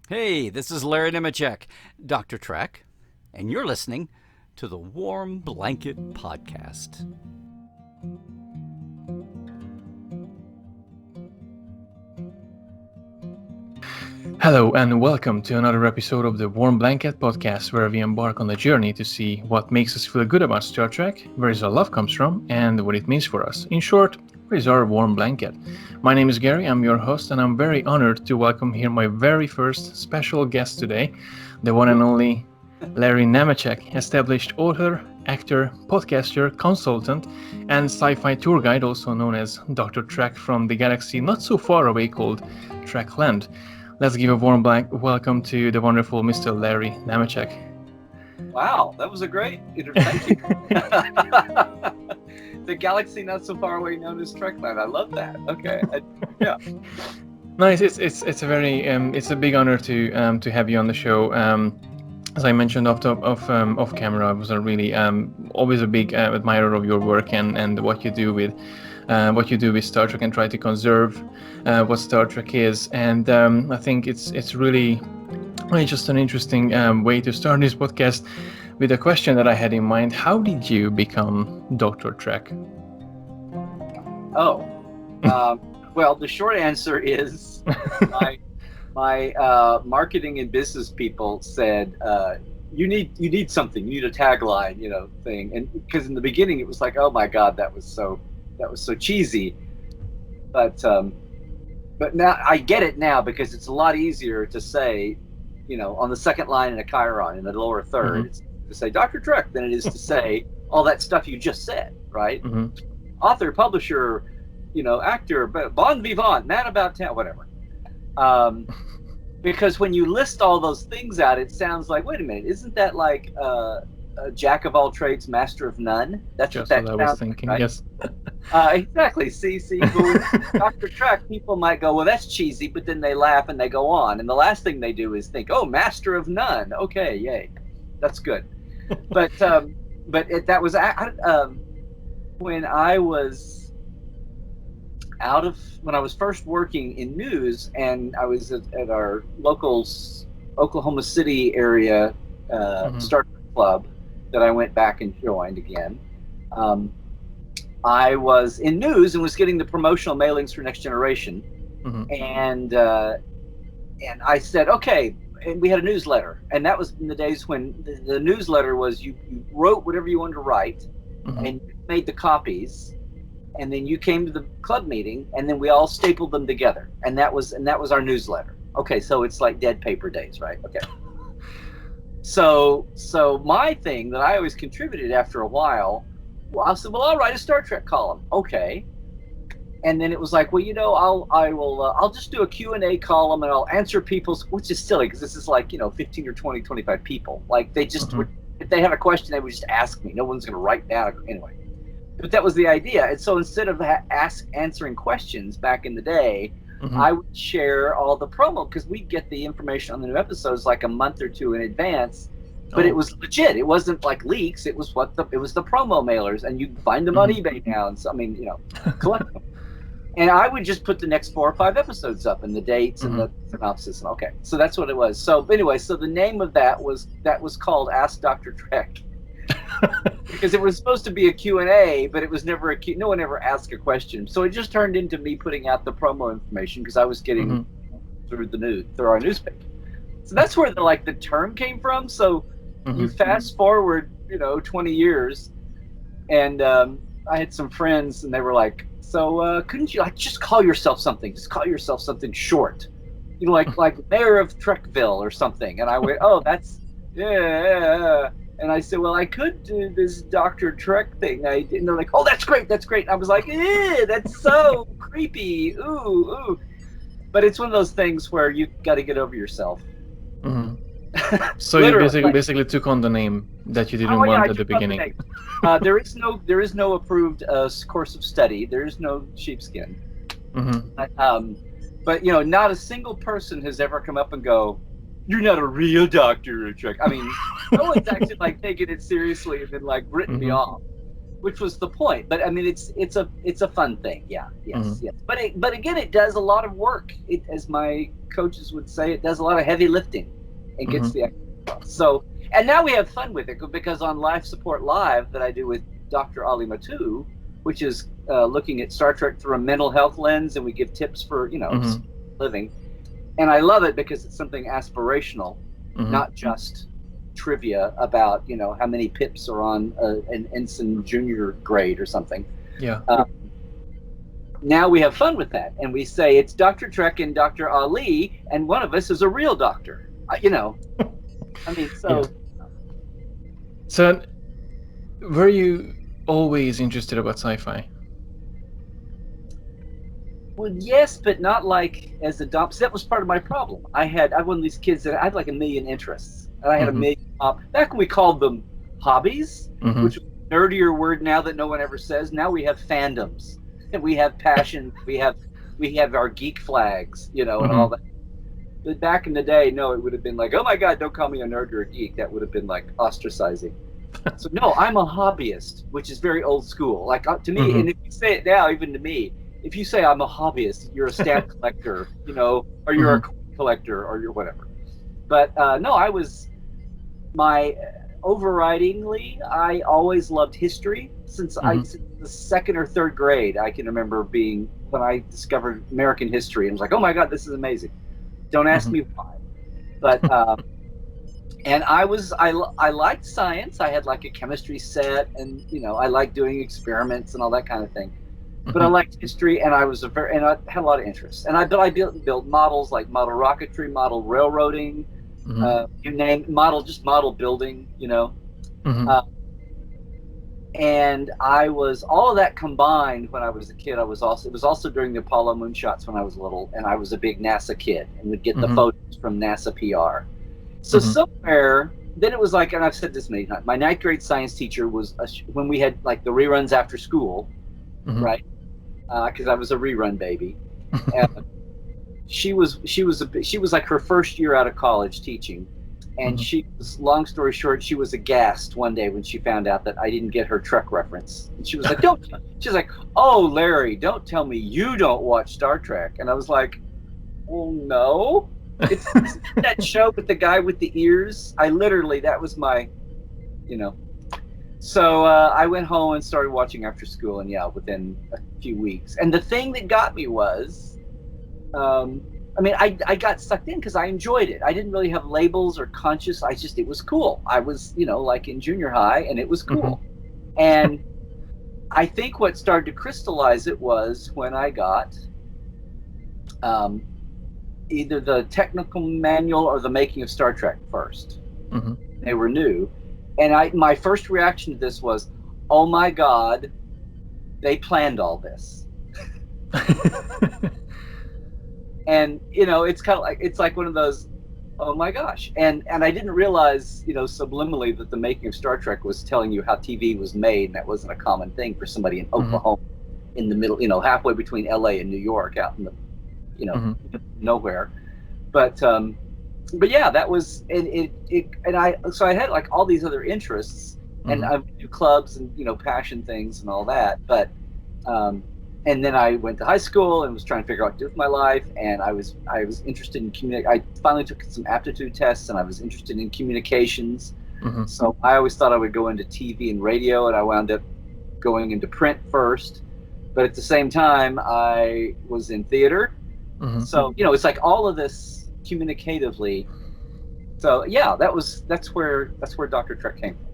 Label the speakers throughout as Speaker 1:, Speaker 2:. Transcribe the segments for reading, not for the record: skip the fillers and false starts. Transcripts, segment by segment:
Speaker 1: Hey, this is Larry Nemecek, Dr. Trek, and you're listening to the Warm Blanket Podcast.
Speaker 2: Hello and welcome to another episode of the Warm Blanket Podcast, where we embark on the journey to see what makes us feel good about Star Trek, where our love comes from, and what it means for us. In short, where is our warm blanket? My name is Gary, I'm your host, and I'm very honored to welcome here my very first special guest today, the one and only Larry Nemecek, established author, actor, podcaster, consultant, and sci-fi tour guide, also known as Dr. Trek from the galaxy not so far away called Trekland. Let's give a warm welcome to the wonderful Mr. Larry Nemecek.
Speaker 3: Wow, that was a great thank you. The galaxy not so far away known as Trekland. I love that. Okay, yeah.
Speaker 2: Nice. It's a very it's a big honor to have you on the show. As I mentioned off camera, I was a really always a big admirer of your work and what you do with Star Trek and try to conserve what Star Trek is. And I think it's really just an interesting way to start this podcast with a question that I had in mind. How did you become Dr. Trek?
Speaker 3: Well, the short answer is my marketing and business people said, you need something, you need a tagline, thing. And because in the beginning it was like, oh my God, that was so cheesy. But now I get it now, because it's a lot easier to say, on the second line in a chyron in the lower third, it's to say Dr. Trek than it is to say all that stuff you just said, right? Author, publisher, actor, bon vivant, man about town, whatever. Because when you list all those things out, it sounds like, wait a minute, isn't that like a jack of all trades, master of none? That's
Speaker 2: just
Speaker 3: what
Speaker 2: I was thinking,
Speaker 3: like, right?
Speaker 2: Yes.
Speaker 3: Exactly. See, Dr. Trek, people might go, well, that's cheesy, but then they laugh and they go on. And the last thing they do is think, oh, master of none. Okay, yay. That's good. But that was when I was when I was first working in news, and I was at our local Oklahoma City area Star Trek club that I went back and joined again. I was in news and was getting the promotional mailings for Next Generation, and I said, okay. And we had a newsletter, and that was in the days when the newsletter was you wrote whatever you wanted to write, and you made the copies, and then you came to the club meeting, and then we all stapled them together, and that was our newsletter. Okay, so it's like dead paper days, right? Okay. So my thing that I always contributed after a while, I said, well, I'll write a Star Trek column. Okay. And then it was like, well, I'll just do a Q&A column, and I'll answer people's, which is silly because this is like, 15 or 20, 25 people. Like they just would, if they had a question, they would just ask me. No one's going to write down anyway. But that was the idea. And so instead of answering questions back in the day, I would share all the promo, because we'd get the information on the new episodes like a month or two in advance. But it was legit. It wasn't like leaks. It was it was the promo mailers, and you can find them on eBay now. And so, collect them. And I would just put the next 4 or 5 episodes up, and the dates and the synopsis. Okay, so that's what it was. So anyway, so the name of that was called Ask Dr. Trek, because it was supposed to be a Q&A, but it was never no one ever asked a question. So it just turned into me putting out the promo information, because I was getting through our newspaper. So that's where the term came from. So you fast forward, 20 years, and I had some friends, and they were like, so couldn't you just call yourself something? Just call yourself something short, like Mayor of Trekville or something. And I went, oh, that's yeah. And I said, well, I could do this Dr. Trek thing. And they're like, oh, that's great. And I was like, that's so creepy. Ooh. But it's one of those things where you got to get over yourself.
Speaker 2: So you basically took on the name that you didn't want at the beginning.
Speaker 3: There is no approved course of study. There is no sheepskin. But not a single person has ever come up and go, "You're not a real Dr. Trek." I mean, no one's actually taken it seriously and then written me off. which was the point. But I mean, it's a fun thing. Yeah, yes, yes. But again, it does a lot of work. It, as my coaches would say, it does a lot of heavy lifting and gets the across. So, and now we have fun with it because on Life Support Live that I do with Dr. Ali Matu, which is looking at Star Trek through a mental health lens, and we give tips for living. And I love it because it's something aspirational, not just trivia about how many pips are on an ensign junior grade or something.
Speaker 2: Yeah.
Speaker 3: Now we have fun with that, and we say it's Dr. Trek and Dr. Ali, and one of us is a real doctor. I mean, so.
Speaker 2: Yeah. So, were you always interested about sci-fi?
Speaker 3: Well, yes, but not like as a dump. So that was part of my problem. I'm one of these kids that I had like a million interests, and I had a million. Back when we called them hobbies, which is a nerdier word now that no one ever says. Now we have fandoms, and we have passion. we have our geek flags, and all that. But back in the day, no, it would have been like, oh my God, don't call me a nerd or a geek. That would have been like ostracizing. So no, I'm a hobbyist, which is very old school. Like to me, and if you say it now, even to me. If you say I'm a hobbyist, you're a stamp collector, or you're a coin collector, or you're whatever. But no, overridingly, I always loved history since since the second or third grade. I can remember being when I discovered American history and was like, oh my God, this is amazing. Don't ask me why. But and I liked science. I had like a chemistry set, and I liked doing experiments and all that kind of thing. But I liked history, and I had a lot of interest. And I built models like model rocketry, model railroading, you name model building, and I was all of that combined when I was a kid. It was also during the Apollo moonshots when I was little, and I was a big NASA kid and would get the photos from NASA PR. So somewhere. Then it was like, and I've said this many times, my ninth grade science teacher was when we had like the reruns after school. Right, because I was a rerun baby. And she was like her first year out of college teaching, and she was, long story short, she was aghast one day when she found out that I didn't get her Trek reference, and she was like, she's like, oh Larry, don't tell me you don't watch Star Trek. And I was like, well, no, it's that show with the guy with the ears. That was my, So I went home and started watching after school, and within a few weeks. And the thing that got me was, I got sucked in because I enjoyed it. I didn't really have labels or conscious. It was cool. I was, like in junior high, and it was cool. And I think what started to crystallize it was when I got either the technical manual or the making of Star Trek first. They were new. And my first reaction to this was, oh my God, they planned all this. And, it's kind of like, it's like one of those, oh my gosh. And I didn't realize, subliminally that the making of Star Trek was telling you how TV was made. And that wasn't a common thing for somebody in Oklahoma in the middle, halfway between LA and New York out in the, nowhere. But yeah, that was, so I had like all these other interests, and I do clubs and passion things and all that. But and then I went to high school and was trying to figure out what to do with my life, and I was interested in I finally took some aptitude tests, and I was interested in communications. So I always thought I would go into TV and radio, and I wound up going into print first. But at the same time, I was in theater. So it's like all of this communicatively. So yeah, that's where Dr. Trek came from.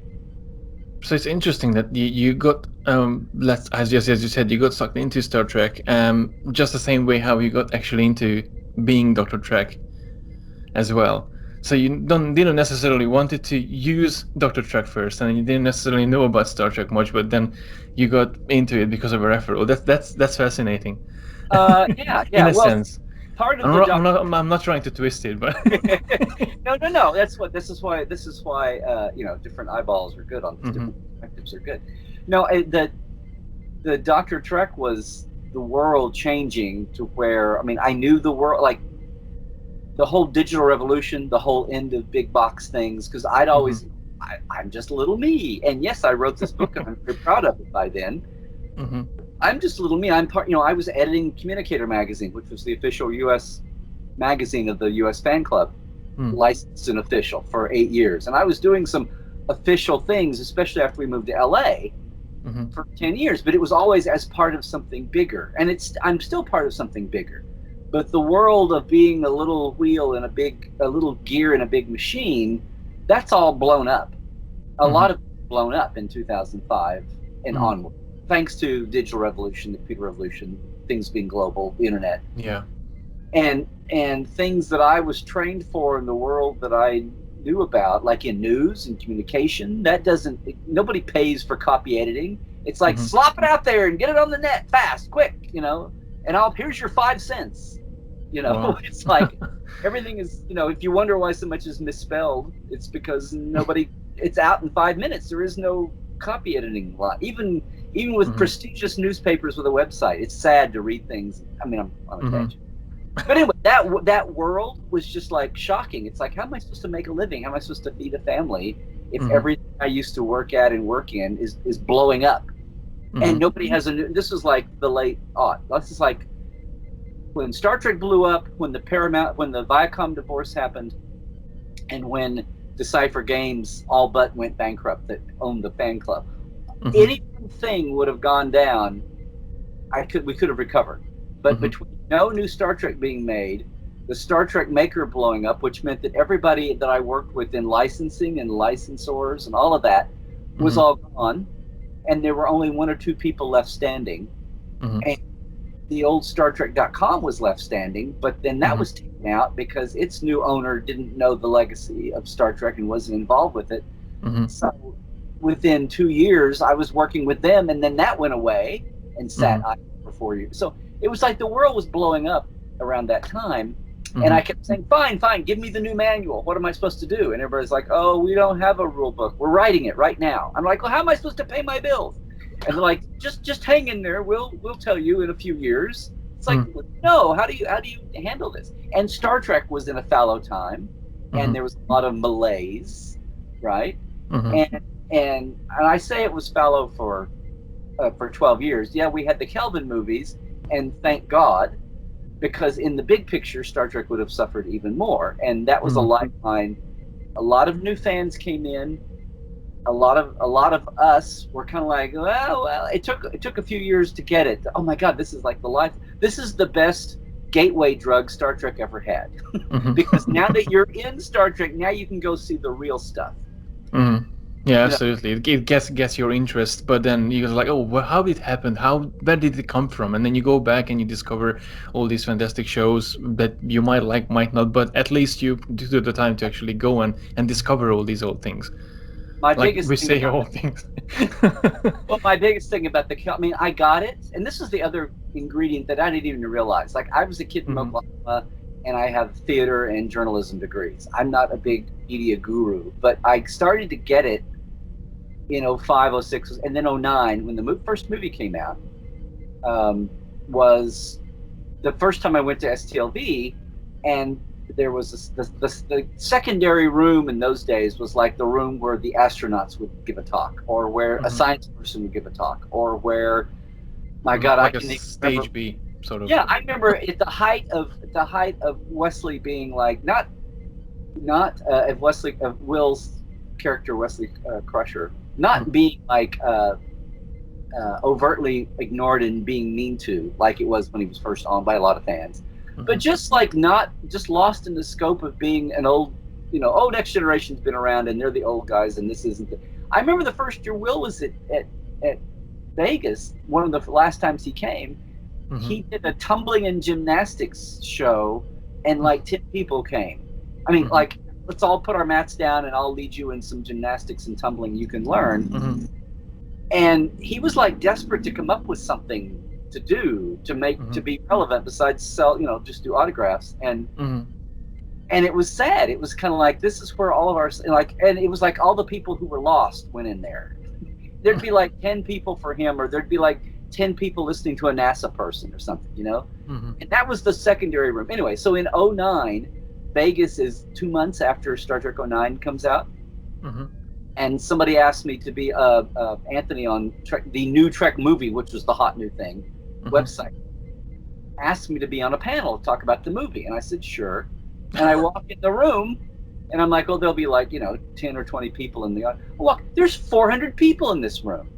Speaker 2: So it's interesting that you got as you said, you got sucked into Star Trek, just the same way how you got actually into being Dr. Trek as well. So you didn't necessarily wanted to use Dr. Trek first, and you didn't necessarily know about Star Trek much, but then you got into it because of a referral. That's fascinating.
Speaker 3: Yeah.
Speaker 2: In a sense.
Speaker 3: Part of
Speaker 2: I'm not trying to twist it, but
Speaker 3: no. This is why different eyeballs are good on different perspectives are good. No, the Dr. Trek was the world changing to where I knew the world, like the whole digital revolution, the whole end of big box things, because I'd always I'm just little me. And yes, I wrote this book and I'm very proud of it by then.
Speaker 2: Mm-hmm.
Speaker 3: I'm just little me. I'm part, I was editing Communicator magazine, which was the official U.S. magazine of the U.S. fan club, licensed and official for 8 years. And I was doing some official things, especially after we moved to L.A. For 10 years, but it was always as part of something bigger. And I'm still part of something bigger. But the world of being a little wheel in a little gear in a big machine, that's all blown up. A lot of it blown up in 2005 and onward, thanks to digital revolution, the computer revolution, things being global, the internet.
Speaker 2: Yeah.
Speaker 3: And things that I was trained for in the world that I knew about, like in news and communication, nobody pays for copy editing. It's like slop it out there and get it on the net fast, quick, and here's your 5 cents.
Speaker 2: Wow.
Speaker 3: It's like everything is, if you wonder why so much is misspelled, it's because it's out in 5 minutes. There is no copy editing lot. Even with prestigious newspapers with a website, it's sad to read things. I mean, I'm on a tangent. But anyway, that world was just like shocking. It's like, how am I supposed to make a living? How am I supposed to feed a family if everything I used to work at and work in is blowing up? And nobody has this was like the late this is like when Star Trek blew up, when the Viacom divorce happened, and when Decipher Games all but went bankrupt that owned the fan club. Anything would have gone down, we could have recovered. But between no new Star Trek being made, the Star Trek maker blowing up, which meant that everybody that I worked with in licensing and licensors and all of that was all gone, and there were only 1 or 2 people left standing. And the old StarTrek.com was left standing, but then that was taken out because its new owner didn't know the legacy of Star Trek and wasn't involved with it. So within 2 years, I was working with them, and then that went away and sat idle for 4 years. So it was like the world was blowing up around that time. And I kept saying, fine, give me the new manual. What am I supposed to do? And everybody's like, oh, we don't have a rule book. We're writing it right now. I'm like, well, how am I supposed to pay my bills? And they're like, just hang in there. We'll tell you in a few years. It's like, no, how do you handle this? And Star Trek was in a fallow time, and there was a lot of malaise, right? And I say it was fallow for 12 years. Yeah, we had the Kelvin movies, and thank God, because in the big picture, Star Trek would have suffered even more. And that was a lifeline. A lot of new fans came in. A lot of us were kind of like, well, it took a few years to get it. Oh my God, this is like this is the best gateway drug Star Trek ever had. Because now that you're in Star Trek, now you can go see the real stuff.
Speaker 2: Yeah, absolutely. It gets your interest, but then you're like, oh, well, how did it happen? Where did it come from? And then you go back and you discover all these fantastic shows that you might like, might not, but at least you took the time to actually go and discover all these old things. My biggest
Speaker 3: thing about I got it, and this is the other ingredient that I didn't even realize. Like, I was a kid from Oklahoma, and I have theater and journalism degrees. I'm not a big media guru, but I started to get it in 05, 06, and then 09, when the first movie came out, was the first time I went to STLV, and there was the secondary room in those days was like the room where the astronauts would give a talk, or where a science person would give a talk, or where, my God,
Speaker 2: like I can stage B sort of.
Speaker 3: Yeah, I remember at the height of Wesley being like not of Will's character, Wesley Crusher, not being like overtly ignored and being mean to, like it was when he was first on by a lot of fans. But just like not just lost in the scope of being an old, Next Generation's been around and they're the old guys and this isn't. I remember the first year Will was at Vegas, one of the last times he came, he did a tumbling and gymnastics show, and like 10 people came. I mean, like, let's all put our mats down and I'll lead you in some gymnastics and tumbling you can learn. And he was like desperate to come up with something to do to be relevant besides sell, just do autographs. And it was sad. It was kind of like, this is where all of our, and it was like all the people who were lost went in there. There'd be like 10 people for him, or there'd be like 10 people listening to a NASA person or something, and that was the secondary room. Anyway, so in 09, Vegas is 2 months after Star Trek 09 comes out. and somebody asked me to be Anthony on the new Trek movie, which was the hot new thing website. Asked me to be on a panel to talk about the movie, and I said sure. And I walk in the room, and I'm like, oh, there'll be like 10 or 20 people in the audience. Look, there's 400 people in this room,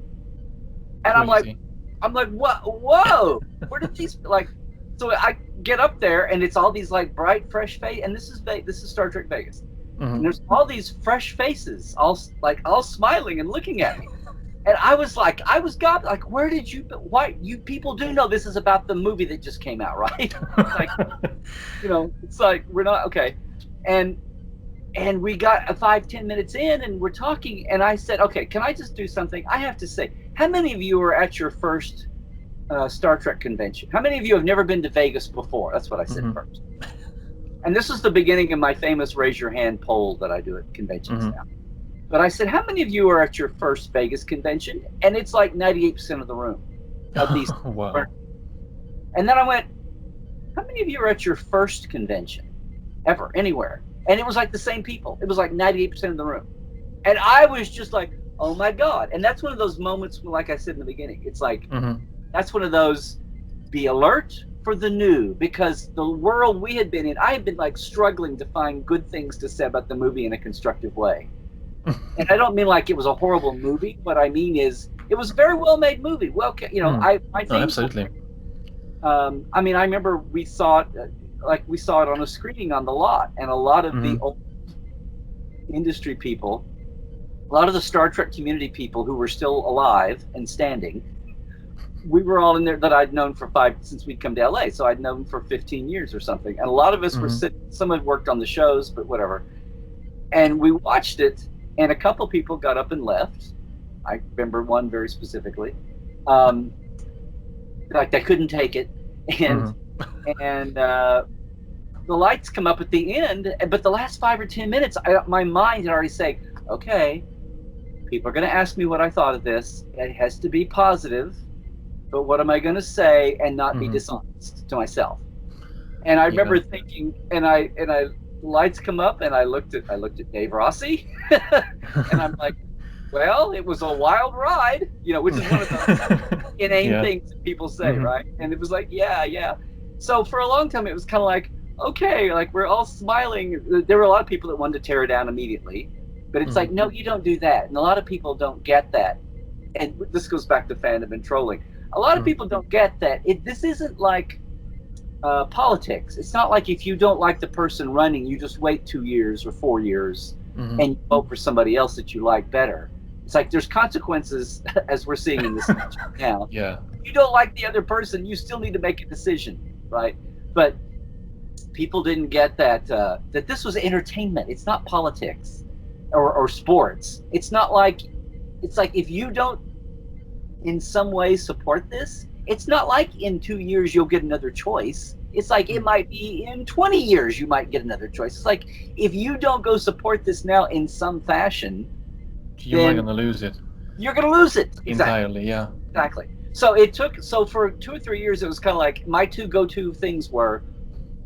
Speaker 3: and I'm like, what? Whoa! Where did these like? So I get up there, and it's all these like bright, fresh face, and this is Star Trek Vegas. And there's all these fresh faces, all smiling and looking at me. And I was God, like, where did you, why, you people do know this is about the movie that just came out, right? Like, it's like, we're not, okay. And we got 5-10 minutes in, and we're talking, and I said, okay, can I just do something? I have to say, how many of you were at your first Star Trek convention? How many of you have never been to Vegas before? That's what I said first. And this is the beginning of my famous raise your hand poll that I do at conventions now. But I said, how many of you are at your first Vegas convention? And it's like 98% of the room. Of these.
Speaker 2: Wow.
Speaker 3: And then I went, how many of you are at your first convention ever, anywhere? And it was like the same people. It was like 98% of the room. And I was just like, oh my God. And that's one of those moments when, like I said in the beginning, it's like, that's one of those, be alert for the new, because the world we had been in, I had been like struggling to find good things to say about the movie in a constructive way. And I don't mean like it was a horrible movie. What I mean is it was a very well made movie. Well,
Speaker 2: absolutely.
Speaker 3: I mean, I remember we saw it on a screening on the lot, and a lot of the old industry people, a lot of the Star Trek community people who were still alive and standing, we were all in there that I'd known since we'd come to LA. So I'd known for 15 years or something. And a lot of us were sitting, some had worked on the shows, but whatever. And we watched it, and a couple people got up and left. I remember one very specifically. Like they couldn't take it. And the lights come up at the end, but the last 5 or 10 minutes, my mind had already said, okay, people are going to ask me what I thought of this. It has to be positive. But what am I going to say and not be dishonest to myself? And I remember thinking, and lights come up, and I looked at Dave Rossi, and I'm like, well, it was a wild ride, which is one of those inane things that people say, right? And it was like, yeah. So for a long time, it was kind of like, okay, like we're all smiling. There were a lot of people that wanted to tear it down immediately, but it's like, no, you don't do that. And a lot of people don't get that. And this goes back to fandom and trolling. A lot of people don't get that. This isn't like politics. It's not like if you don't like the person running, you just wait 2 years or 4 years and you vote for somebody else that you like better. It's like there's consequences, as we're seeing in this now. Yeah. If you don't like the other person, you still need to make a decision, right? But people didn't get that this was entertainment. It's not politics or sports. It's like if you don't in some way support this, it's not like in 2 years you'll get another choice. It's like it might be in 20 years you might get another choice. It's like if you don't go support this now in some fashion,
Speaker 2: you're going to lose it.
Speaker 3: You're going to lose it.
Speaker 2: Entirely, yeah.
Speaker 3: Exactly. So for 2 or 3 years it was kind of like my two go-to things were,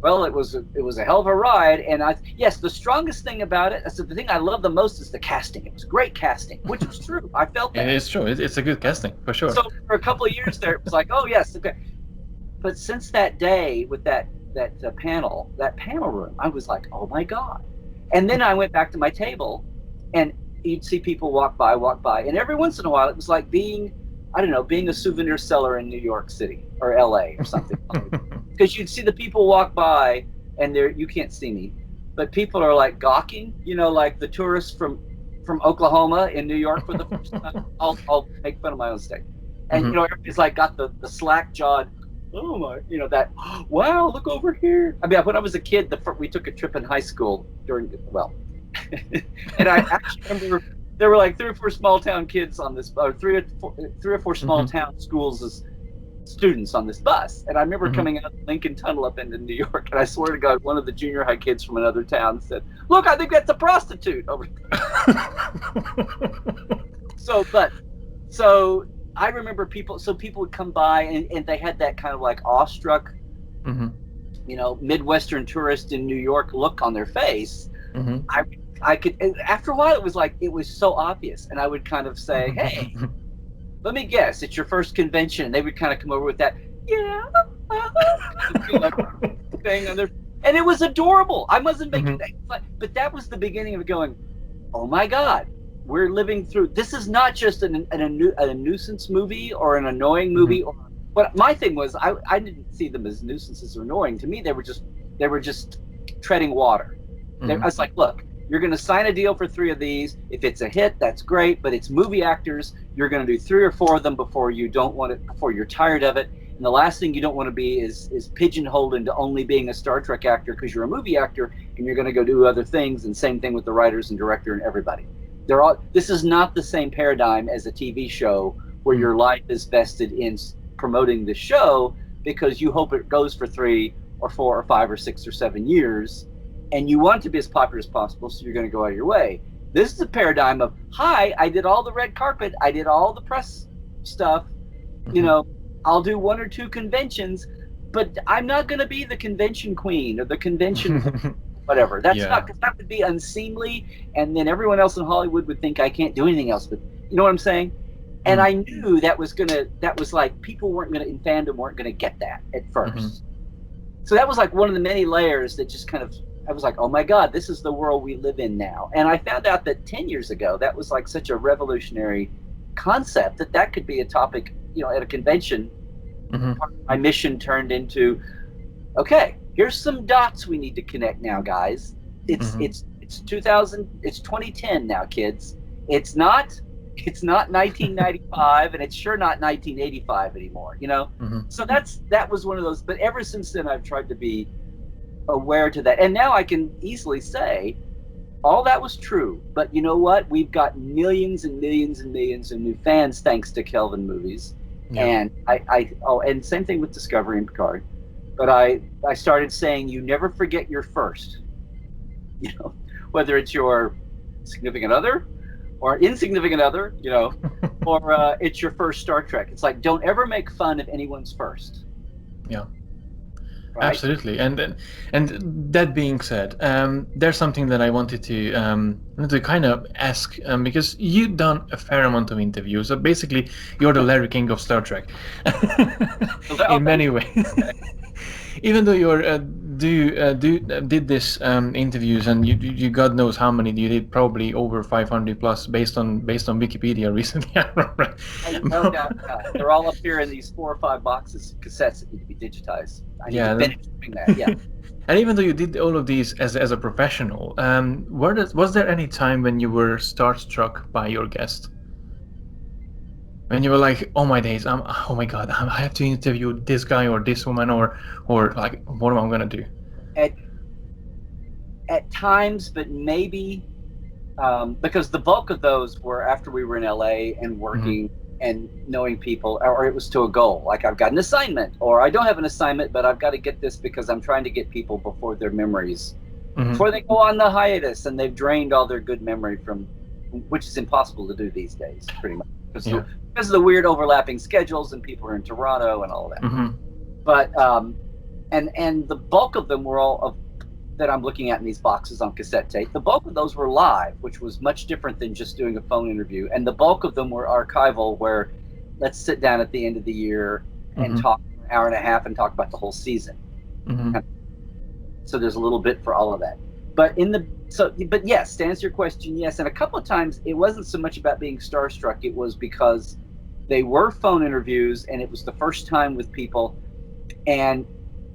Speaker 3: well, it was a hell of a ride, and yes, the strongest thing about it, the thing I love the most is the casting. It was great casting, which was true. I felt that.
Speaker 2: It's true. It's a good casting for sure.
Speaker 3: So for a couple of years there, it was like, oh yes, okay. But since that day with that panel room, I was like, oh my God. And then I went back to my table, and you'd see people walk by, and every once in a while it was like being a souvenir seller in New York City or LA or something. Because you'd see the people walk by, and you can't see me, but people are like gawking, like the tourists from Oklahoma in New York for the first time. I'll make fun of my own state. And everybody's like got the slack jawed, oh my, that, wow, look over here. I mean, when I was a kid, we took a trip in high school and I actually remember there were like 3 or 4 small town kids on this, or 3 or 4 small town schools as students on this bus. And I remember coming out of the Lincoln Tunnel up into New York, and I swear to God, one of the junior high kids from another town said, look, I think that's a prostitute over there. So I remember people would come by, and they had that kind of like awestruck, Midwestern tourist in New York look on their face. I could, after a while, it was so obvious. And I would kind of say, hey, let me guess, it's your first convention. And they would kind of come over with that, yeah, thing on their, and it was adorable. I wasn't making that, but that was the beginning of going, oh my God, we're living through, this is not just a nuisance movie or an annoying movie. But my thing was, I didn't see them as nuisances or annoying. To me, they were just treading water. I was like, look, you're going to sign a deal for 3 of these. If it's a hit, that's great. But it's movie actors. You're going to do 3 or 4 of them before you're tired of it. And the last thing you don't want to be is pigeonholed into only being a Star Trek actor because you're a movie actor and you're going to go do other things. And same thing with the writers and director and everybody. This is not the same paradigm as a TV show where your life is vested in promoting the show because you hope it goes for 3 or 4 or 5 or 6 or 7 years. And you want to be as popular as possible, so you're going to go out of your way. This is a paradigm of, hi, I did all the red carpet, I did all the press stuff, I'll do 1 or 2 conventions, but I'm not going to be the convention queen or the convention whatever. That's not, because that would be unseemly, and then everyone else in Hollywood would think I can't do anything else. But you know what I'm saying? And I knew that was like, people in fandom weren't going to get that at first. So that was like one of the many layers that just kind of, I was like, oh my God, this is the world we live in now. And I found out that 10 years ago, that was like such a revolutionary concept that could be a topic, at a convention. My mission turned into, okay, here's some dots we need to connect now, guys. It's 2010 now, kids. It's not 1995 and it's sure not 1985 anymore, So that was one of those, but ever since then I've tried to be aware to that. And now I can easily say all that was true, but you know what? We've got millions and millions and millions of new fans thanks to Kelvin movies. And and same thing with Discovery and Picard. But I started saying, you never forget your first, whether it's your significant other or insignificant other, or it's your first Star Trek. It's like, don't ever make fun of anyone's first.
Speaker 2: Yeah.
Speaker 3: Right?
Speaker 2: Absolutely. And that being said, there's something that I wanted to kind of ask, because you've done a fair amount of interviews. So basically, you're the Larry King of Star Trek in many ways. Even though you're did this interviews, and you God knows how many you did, probably over 500 plus based on Wikipedia recently.
Speaker 3: No doubt. They're all up here in these 4 or 5 boxes, cassettes that need to be digitized. I need to finish doing that. Yeah.
Speaker 2: And even though you did all of these as a professional, was there any time when you were starstruck by your guest? When you were like, oh my days, oh my God, I have to interview this guy or this woman, or like, what am I gonna do?
Speaker 3: At times, but maybe because the bulk of those were after we were in LA and working and knowing people, or it was to a goal. Like, I've got an assignment, or I don't have an assignment, but I've got to get this because I'm trying to get people before their memories, before they go on the hiatus and they've drained all their good memory from, which is impossible to do these days, pretty much. Because of the weird overlapping schedules and people are in Toronto and all of that. But and the bulk of them were all that I'm looking at in these boxes on cassette tape. The bulk of those were live, which was much different than just doing a phone interview. And the bulk of them were archival, where let's sit down at the end of the year and talk for an hour and a half and talk about the whole season. So there's a little bit for all of that. But but yes, to answer your question, yes. And a couple of times it wasn't so much about being starstruck. It was because they were phone interviews and it was the first time with people, and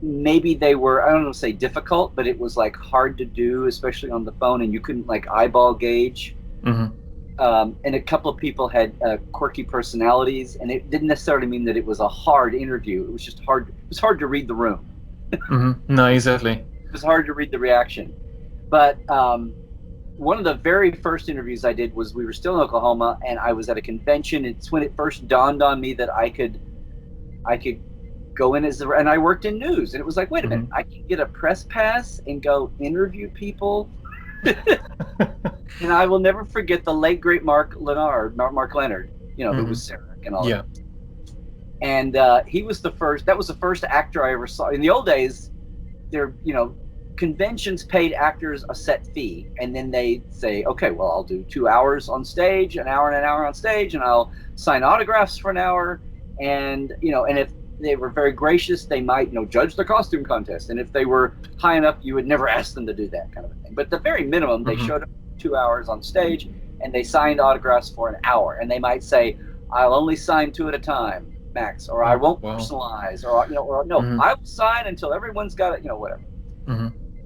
Speaker 3: maybe they were, I don't know, say difficult, but it was like hard to do, especially on the phone, and you couldn't like eyeball gauge. And a couple of people had quirky personalities, and it didn't necessarily mean that it was a hard interview. It was just hard. It was hard to read the room.
Speaker 2: No, exactly.
Speaker 3: It was hard to read the reaction. But one of the very first interviews I did was, we were still in Oklahoma, and I was at a convention. It's when it first dawned on me that I could go in and I worked in news, and it was like, wait a minute, I can get a press pass and go interview people. And I will never forget the late great Mark Leonard, who was Sarah and all that. And he was that was the first actor I ever saw. In the old days, conventions paid actors a set fee, and then they say, okay, well, I'll do 2 hours on stage, an hour on stage, and I'll sign autographs for an hour. And, and if they were very gracious, they might, judge the costume contest. And if they were high enough, you would never ask them to do that kind of a thing. But the very minimum, they showed up 2 hours on stage, and they signed autographs for an hour. And they might say, I'll only sign 2 at a time, max, or I won't personalize, or no, I will sign until everyone's got it, whatever.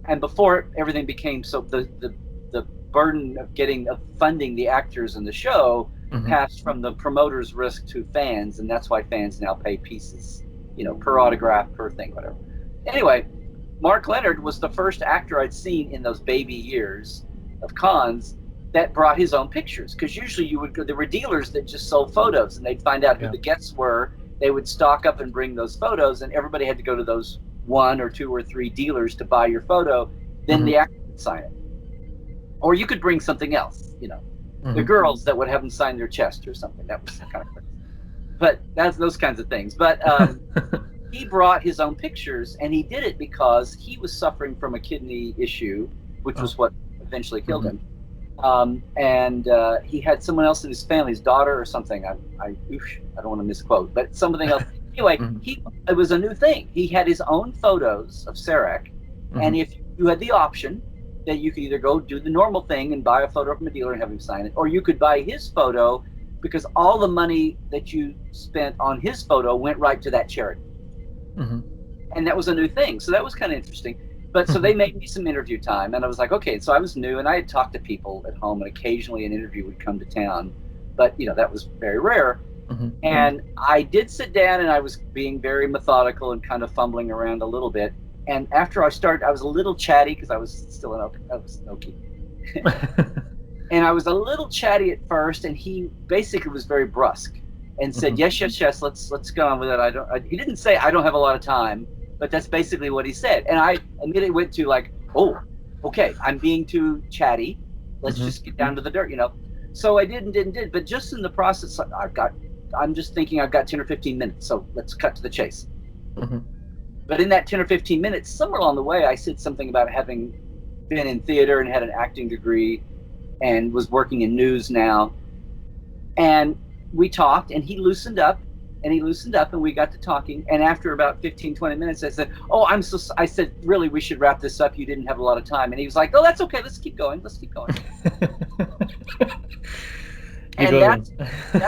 Speaker 3: And before everything became so, the burden of funding the actors in the show passed from the promoter's risk to fans, and that's why fans now pay pieces, per autograph, per thing, whatever. Anyway, Mark Leonard was the first actor I'd seen in those baby years of cons that brought his own pictures, because usually there were dealers that just sold photos, and they'd find out who the guests were. They would stock up and bring those photos, and everybody had to go to those 1 or 2 or 3 dealers to buy your photo. Then the actor would sign it, or you could bring something else. The girls that would have them sign their chest or something. That was kind of crazy. But that's those kinds of things. But he brought his own pictures, and he did it because he was suffering from a kidney issue, which was what eventually killed him. And he had someone else in his family, his daughter or something. I don't want to misquote, but something else. Anyway, it was a new thing. He had his own photos of Sarek, and if you had the option that you could either go do the normal thing and buy a photo from a dealer and have him sign it, or you could buy his photo, because all the money that you spent on his photo went right to that charity. And that was a new thing. So that was kind of interesting. But so they made me some interview time, and I was like, okay. So I was new, and I had talked to people at home, and occasionally an interview would come to town, but that was very rare. And I did sit down, and I was being very methodical and kind of fumbling around a little bit. And after I started, I was a little chatty, because I was still I was Okie. And I was a little chatty at first, and he basically was very brusque and said, yes, let's go on with it. He didn't say I don't have a lot of time, but that's basically what he said. And I immediately went to like, oh, okay, I'm being too chatty. Let's just get down to the dirt, So I did. But just in the process, I'm just thinking I've got 10 or 15 minutes. So let's cut to the chase. But in that 10 or 15 minutes, somewhere along the way, I said something about having been in theater and had an acting degree and was working in news now. And we talked, and he loosened up, and we got to talking. And after about 15, 20 minutes, I said, I said, really, we should wrap this up. You didn't have a lot of time. And he was like, oh, that's okay. Let's keep going. And that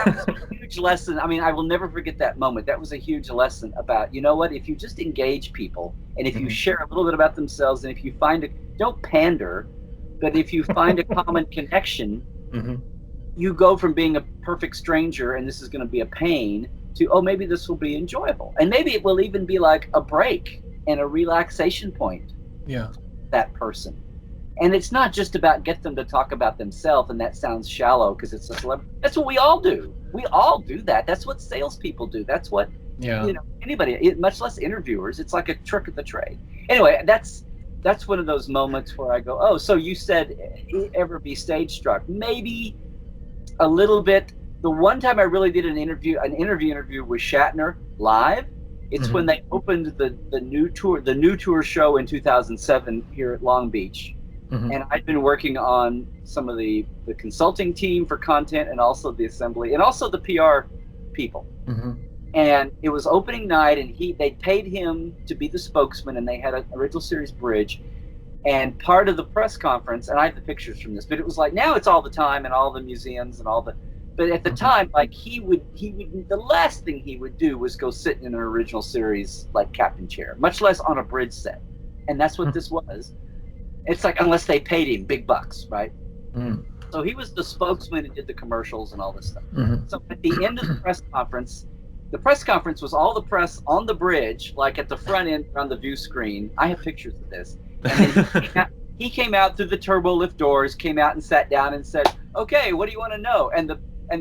Speaker 3: was a huge lesson. I mean, I will never forget that moment. That was a huge lesson about, if you just engage people, and if you share a little bit about themselves, and if you don't pander, but if you find a common connection, you go from being a perfect stranger, and this is going to be a pain, to, oh, maybe this will be enjoyable. And maybe it will even be like a break and a relaxation point. That person. And it's not just about get them to talk about themselves, and that sounds shallow because it's a celebrity. That's what we all do. We all do that. That's what salespeople do. That's what anybody, much less interviewers. It's like a trick of the trade. Anyway, that's one of those moments where I go, oh, so you said ever be stage struck? Maybe a little bit. The one time I really did an interview with Shatner live. It's when they opened the new tour show in 2007 here at Long Beach. And I'd been working on some of the consulting team for content, and also the assembly, and also the PR people. And it was opening night, and they paid him to be the spokesman, and they had an original series bridge. And part of the press conference, and I have the pictures from this, but it was like, now it's all the time, and all the museums and all the, but at the time, like he would, the last thing he would do was go sit in an original series like captain chair, much less on a bridge set. And that's what this was. It's like, unless they paid him big bucks, right? So he was the spokesman and did the commercials and all this stuff. So at the end of the press conference was all the press on the bridge, like at the front end on the view screen. I have pictures of this. And then he came out through the turbo lift doors, came out and sat down and said, okay, what do you want to know? And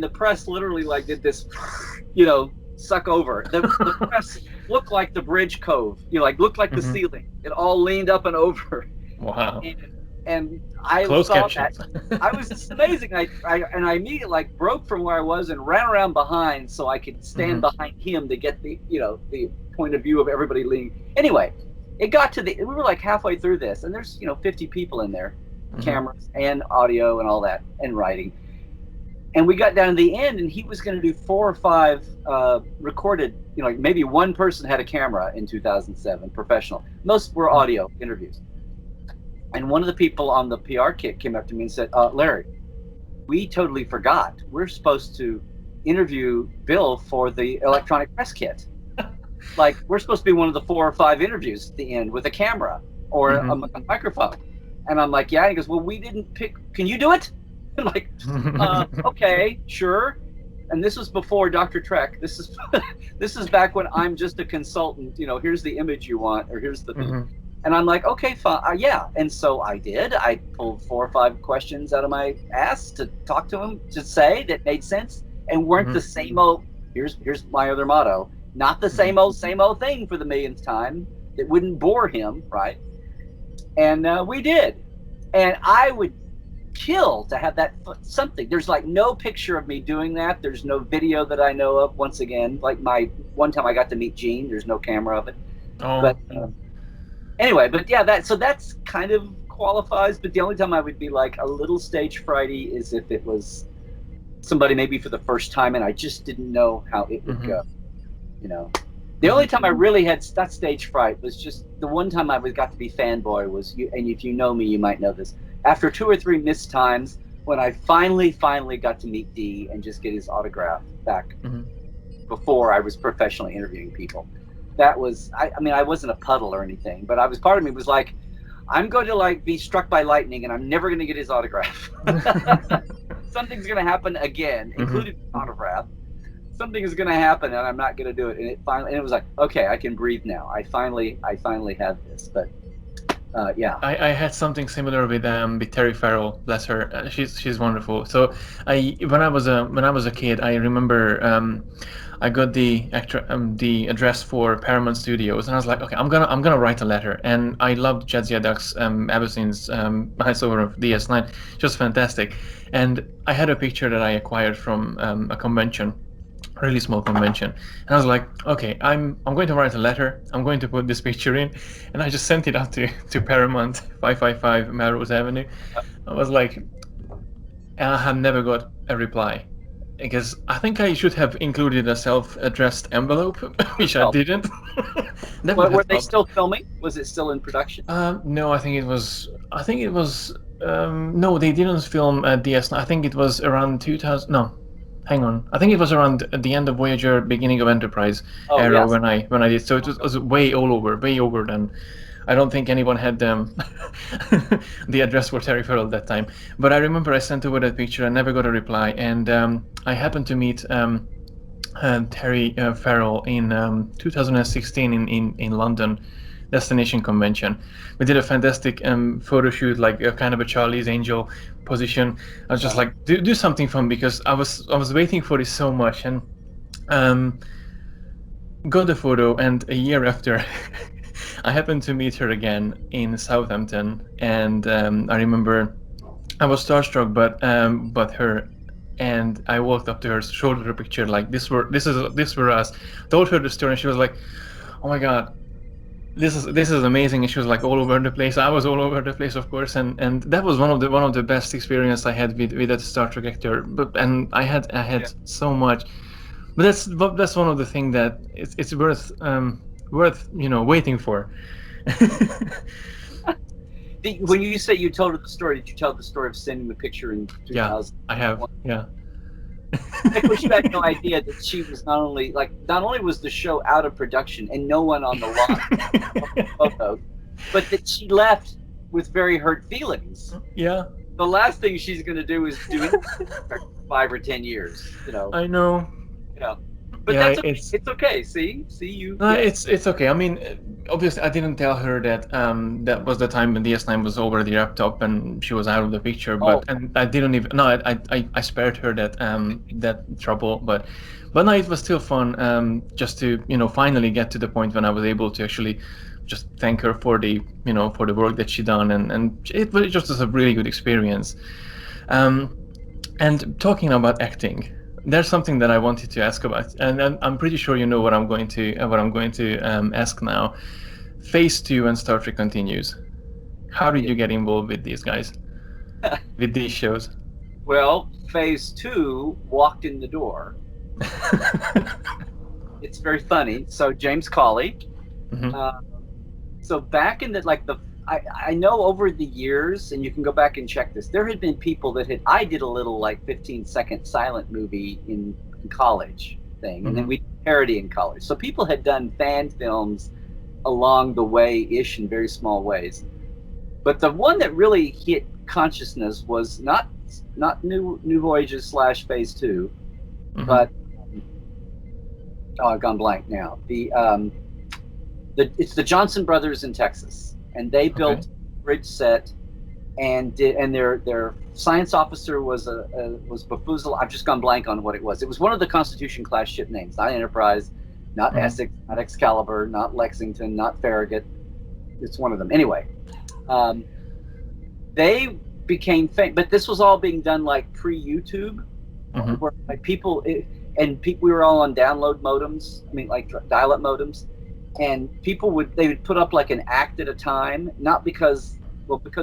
Speaker 3: the press literally like did this, suck over. The press looked like the bridge cove, looked like the ceiling. It all leaned up and over.
Speaker 2: Wow.
Speaker 3: And I
Speaker 2: Close
Speaker 3: saw
Speaker 2: captions.
Speaker 3: that. I was just amazing. I immediately broke from where I was and ran around behind so I could stand behind him to get the point of view of everybody leaning. Anyway, it got to we were like halfway through this, and there's 50 people in there, cameras and audio and all that, and writing. And we got down to the end, and he was going to do 4 or 5 recorded, like maybe one person had a camera in 2007, professional. Most were audio interviews. And one of the people on the PR kit came up to me and said, Larry, we totally forgot. We're supposed to interview Bill for the electronic press kit. Like, we're supposed to be one of the 4 or 5 interviews at the end with a camera or a microphone. And I'm like, yeah. And he goes, well, we didn't pick. Can you do it? I'm like, okay, sure. And this was before Dr. Trek. This is back when I'm just a consultant. Here's the image you want, or here's the thing. And I'm like, okay, fine, yeah. And so I did. I pulled 4 or 5 questions out of my ass to talk to him, to say that made sense and weren't the same old. Here's my other motto: not the same old thing for the millionth time that wouldn't bore him, right? And we did. And I would kill to have that something. There's like no picture of me doing that. There's no video that I know of. Once again, like my one time I got to meet Gene. There's no camera of it. But anyway, but yeah, that's kind of qualifies. But the only time I would be like a little stage frighty is if it was somebody maybe for the first time and I just didn't know how it would go. The only time I really had that stage fright was just the one time I got to be fanboy was and if you know me, you might know this. After 2 or 3 missed times, when I finally got to meet D and just get his autograph back before I was professionally interviewing people, that was, I mean, I wasn't a puddle or anything, but part of me was like, I'm going to like be struck by lightning and I'm never going to get his autograph. Something's going to happen again, including the autograph. Something is going to happen and I'm not going to do it. And it was like, okay, I can breathe now. I finally have this, but yeah.
Speaker 2: I had something similar with Terry Farrell, bless her. She's wonderful. So when I was a kid, I remember I got the address for Paramount Studios, and I was like, okay, I'm gonna write a letter. And I loved Jadzia Duck's Abbotson's Nights Over of DS9, just fantastic. And I had a picture that I acquired from a convention, a really small convention, and I was like, okay, I'm going to write a letter. I'm going to put this picture in, and I just sent it out to Paramount, 555 Melrose Avenue. I was like, and I have never got a reply. Because I think I should have included a self-addressed envelope, which I didn't.
Speaker 3: Were they still filming? Was it still in production?
Speaker 2: No, I think it was. No, they didn't film at DS9. I think it was around 2000. No, hang on. I think it was around the end of Voyager, beginning of Enterprise era. Yes. when I did. So it was way over than. I don't think anyone had the address for Terry Farrell at that time. But I remember I sent over that picture. I never got a reply. And I happened to meet Terry Farrell in 2016 in London Destination Convention. We did a fantastic photo shoot, like a kind of a Charlie's Angel position. I was just like, do something fun, because I was waiting for this so much. And got the photo, and a year after... I happened to meet her again in Southampton, and I remember I was starstruck, but her, and I walked up to her, showed her a picture, like this were us, told her the story, and she was like, "Oh my God, this is amazing!" And she was like all over the place. I was all over the place, of course, and that was one of the best experience I had with that Star Trek actor. And I had so much, but that's one of the things that it's worth waiting for.
Speaker 3: When you say you told her the story, did you tell the story of sending the picture in 2000?
Speaker 2: Yeah, I have. Yeah.
Speaker 3: Of course, you had no idea that she was not only was the show out of production and no one on the lot, but that she left with very hurt feelings.
Speaker 2: Yeah.
Speaker 3: The last thing she's going to do is do it for 5 or 10 years.
Speaker 2: I know.
Speaker 3: But that's okay. It's okay. See you.
Speaker 2: It's okay. I mean, obviously, I didn't tell her that that was the time when DS9 was already wrapped up and she was out of the picture. But and I didn't even. No, I spared her that trouble. But no, it was still fun. Just to finally get to the point when I was able to actually just thank her for the for the work that she done, and it was just a really good experience. And talking about acting. There's something that I wanted to ask about, and I'm pretty sure you know what I'm going to ask now. Phase 2 and Star Trek Continues. How did you get involved with these guys? With these shows?
Speaker 3: Well, Phase 2 walked in the door. It's very funny. So James Cawley. So back in I know over the years, and you can go back and check this, there had been people that I did a little 15-second silent movie in college thing, and then we did parody in college. So people had done fan films along the way-ish in very small ways. But the one that really hit consciousness was not New Voyages / Phase 2, but I've gone blank now. It's the Johnson brothers in Texas, and they built a bridge set, and their science officer was Bafuzil. I've just gone blank on what it was. It was one of the Constitution class ship names, not Enterprise, not Essex, not Excalibur, not Lexington, not Farragut. It's one of them. Anyway, they became famous, but this was all being done pre-YouTube, where we were all on download modems. I mean, dial-up modems. And they would put up an act at a time, not because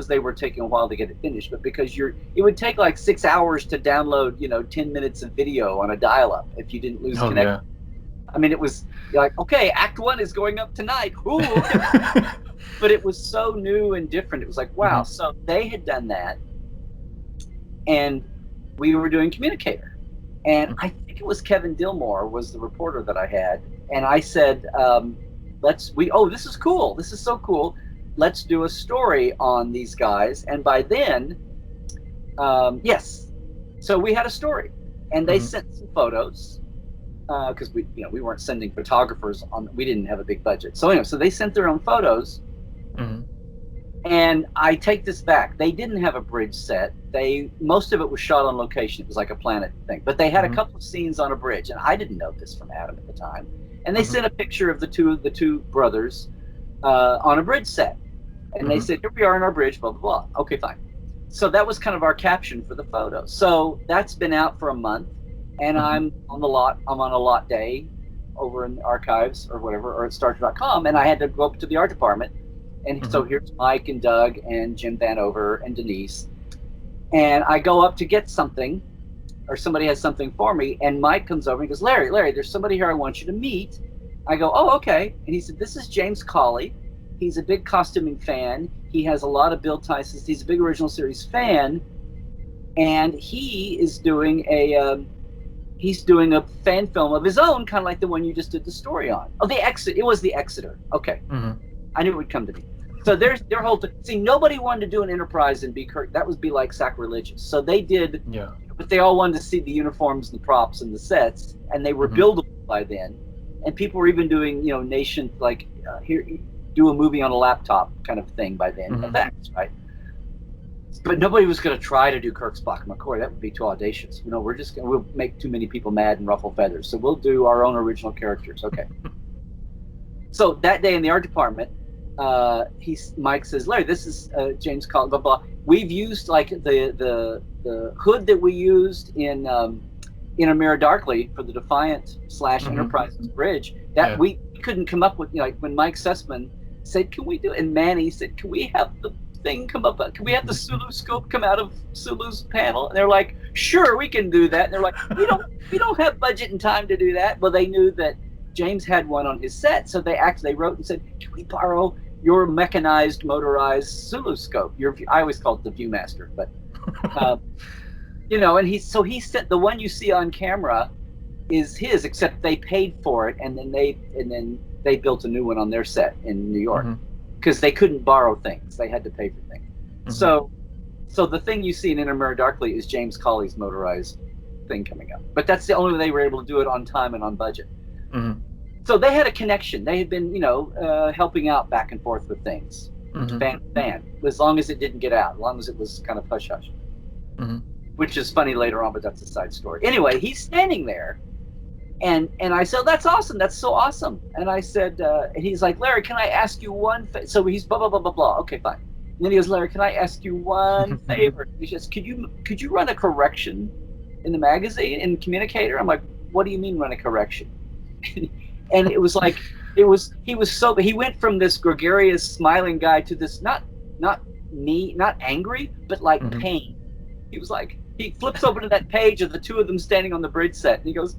Speaker 3: they were taking a while to get it finished, but because it would take 6 hours to download, 10 minutes of video on a dial-up if you didn't lose connection. Yeah. I mean, it was okay, Act 1 is going up tonight. Ooh, okay. But it was so new and different. It was wow. So they had done that, and we were doing Communicator. And I think it was Kevin Dillmore was the reporter that I had. And I said, this is cool. This is so cool. Let's do a story on these guys. And by then, yes. So we had a story, and they sent some photos because we weren't sending photographers we didn't have a big budget. So anyway, so they sent their own photos. And I take this back. They didn't have a bridge set. Most of it was shot on location. It was like a planet thing. But they had a couple of scenes on a bridge, and I didn't know this from Adam at the time. And they sent a picture of the two brothers on a bridge set. And they said, here we are on our bridge, blah, blah, blah. Okay, fine. So that was kind of our caption for the photo. So that's been out for a month, and I'm on a lot day over in the archives or whatever, or at StarTrek.com, and I had to go up to the art department. And so here's Mike and Doug and Jim Vanover and Denise. And I go up to get something, or somebody has something for me, and Mike comes over and he goes, Larry, there's somebody here I want you to meet. I go, oh, okay. And he said, this is James Cawley. He's a big costuming fan. He has a lot of Bill Tysons. He's a big original series fan. And he is doing a fan film of his own, kind of like the one you just did the story on. Oh, it was The Exeter. Okay. I knew it would come to me. So their whole see, nobody wanted to do an Enterprise and be Kirk. That would be sacrilegious. So they did, but they all wanted to see the uniforms and the props and the sets, and they were buildable by then. And people were even doing, nation here, do a movie on a laptop kind of thing by then. Effects, right? But nobody was going to try to do Kirk, Spock, and McCoy. That would be too audacious. We'll make too many people mad and ruffle feathers. So we'll do our own original characters. Okay. So that day in the art department, Mike says, Larry, this is James Cawley, blah, blah. We've used the hood that we used in A Mirror Darkly for the Defiant / Enterprise's bridge. That we couldn't come up with, when Mike Sussman said, can we do it? And Manny said, can we have the thing come up? Can we have the Sulu scope come out of Sulu's panel? And they're like, sure, we can do that. And they're like, we don't have budget and time to do that. Well, they knew that James had one on his set, so they wrote and said, can we borrow your mechanized, motorized Sulu scope? I always called it the Viewmaster, but and he sent the one you see on camera is his, except they paid for it, and then they built a new one on their set in New York because they couldn't borrow things; they had to pay for things. So the thing you see in A Mirror Darkly is James Cawley's motorized thing coming up, but that's the only way they were able to do it on time and on budget. So they had a connection. They had been, helping out back and forth with things, fan, as long as it didn't get out, as long as it was kind of hush-hush, which is funny later on, but that's a side story. Anyway, he's standing there, and I said, that's awesome. That's so awesome. And I said, and he's like, Larry, can I ask you one so he's blah, blah, blah, blah, blah. Okay, fine. And then he goes, Larry, can I ask you one favor? He says, could you run a correction in the magazine, in Communicator? I'm like, what do you mean run a correction? And it was like, He went from this gregarious, smiling guy to this not angry, but like pain. He was like, he flips open to that page of the two of them standing on the bridge set, and he goes,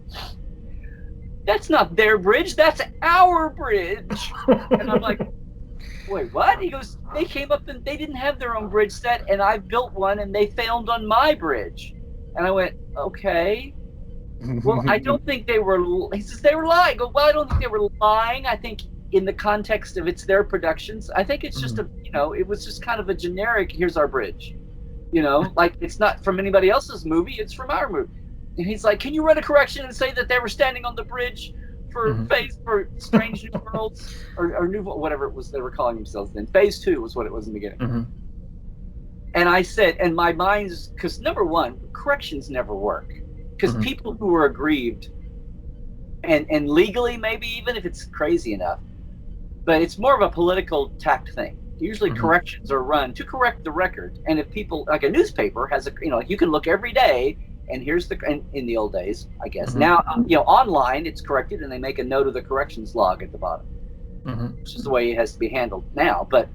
Speaker 3: "That's not their bridge, that's our bridge." And I'm like, "Wait, what?" He goes, "They came up and they didn't have their own bridge set, and I built one, and they filmed on my bridge." And I went, "Okay. Well, I don't think they were." He says, "They were lying." I go, "Well, I don't think they were lying. I think in the context of it's their productions, I think it's just it was just kind of a generic, here's our bridge. Like it's not from anybody else's movie, it's from our movie." And he's like, "Can you run a correction and say that they were standing on the bridge for for Strange New Worlds or New, whatever it was they were calling themselves then. Phase 2 was what it was in the beginning." And I said, and my mind's, because number one, corrections never work. Because people who are aggrieved, and legally maybe even if it's crazy enough, but it's more of a political tact thing. Usually corrections are run to correct the record. And if people, like a newspaper has you can look every day, and here's in the old days, I guess. Now, online it's corrected and they make a note of the corrections log at the bottom, which is the way it has to be handled now. But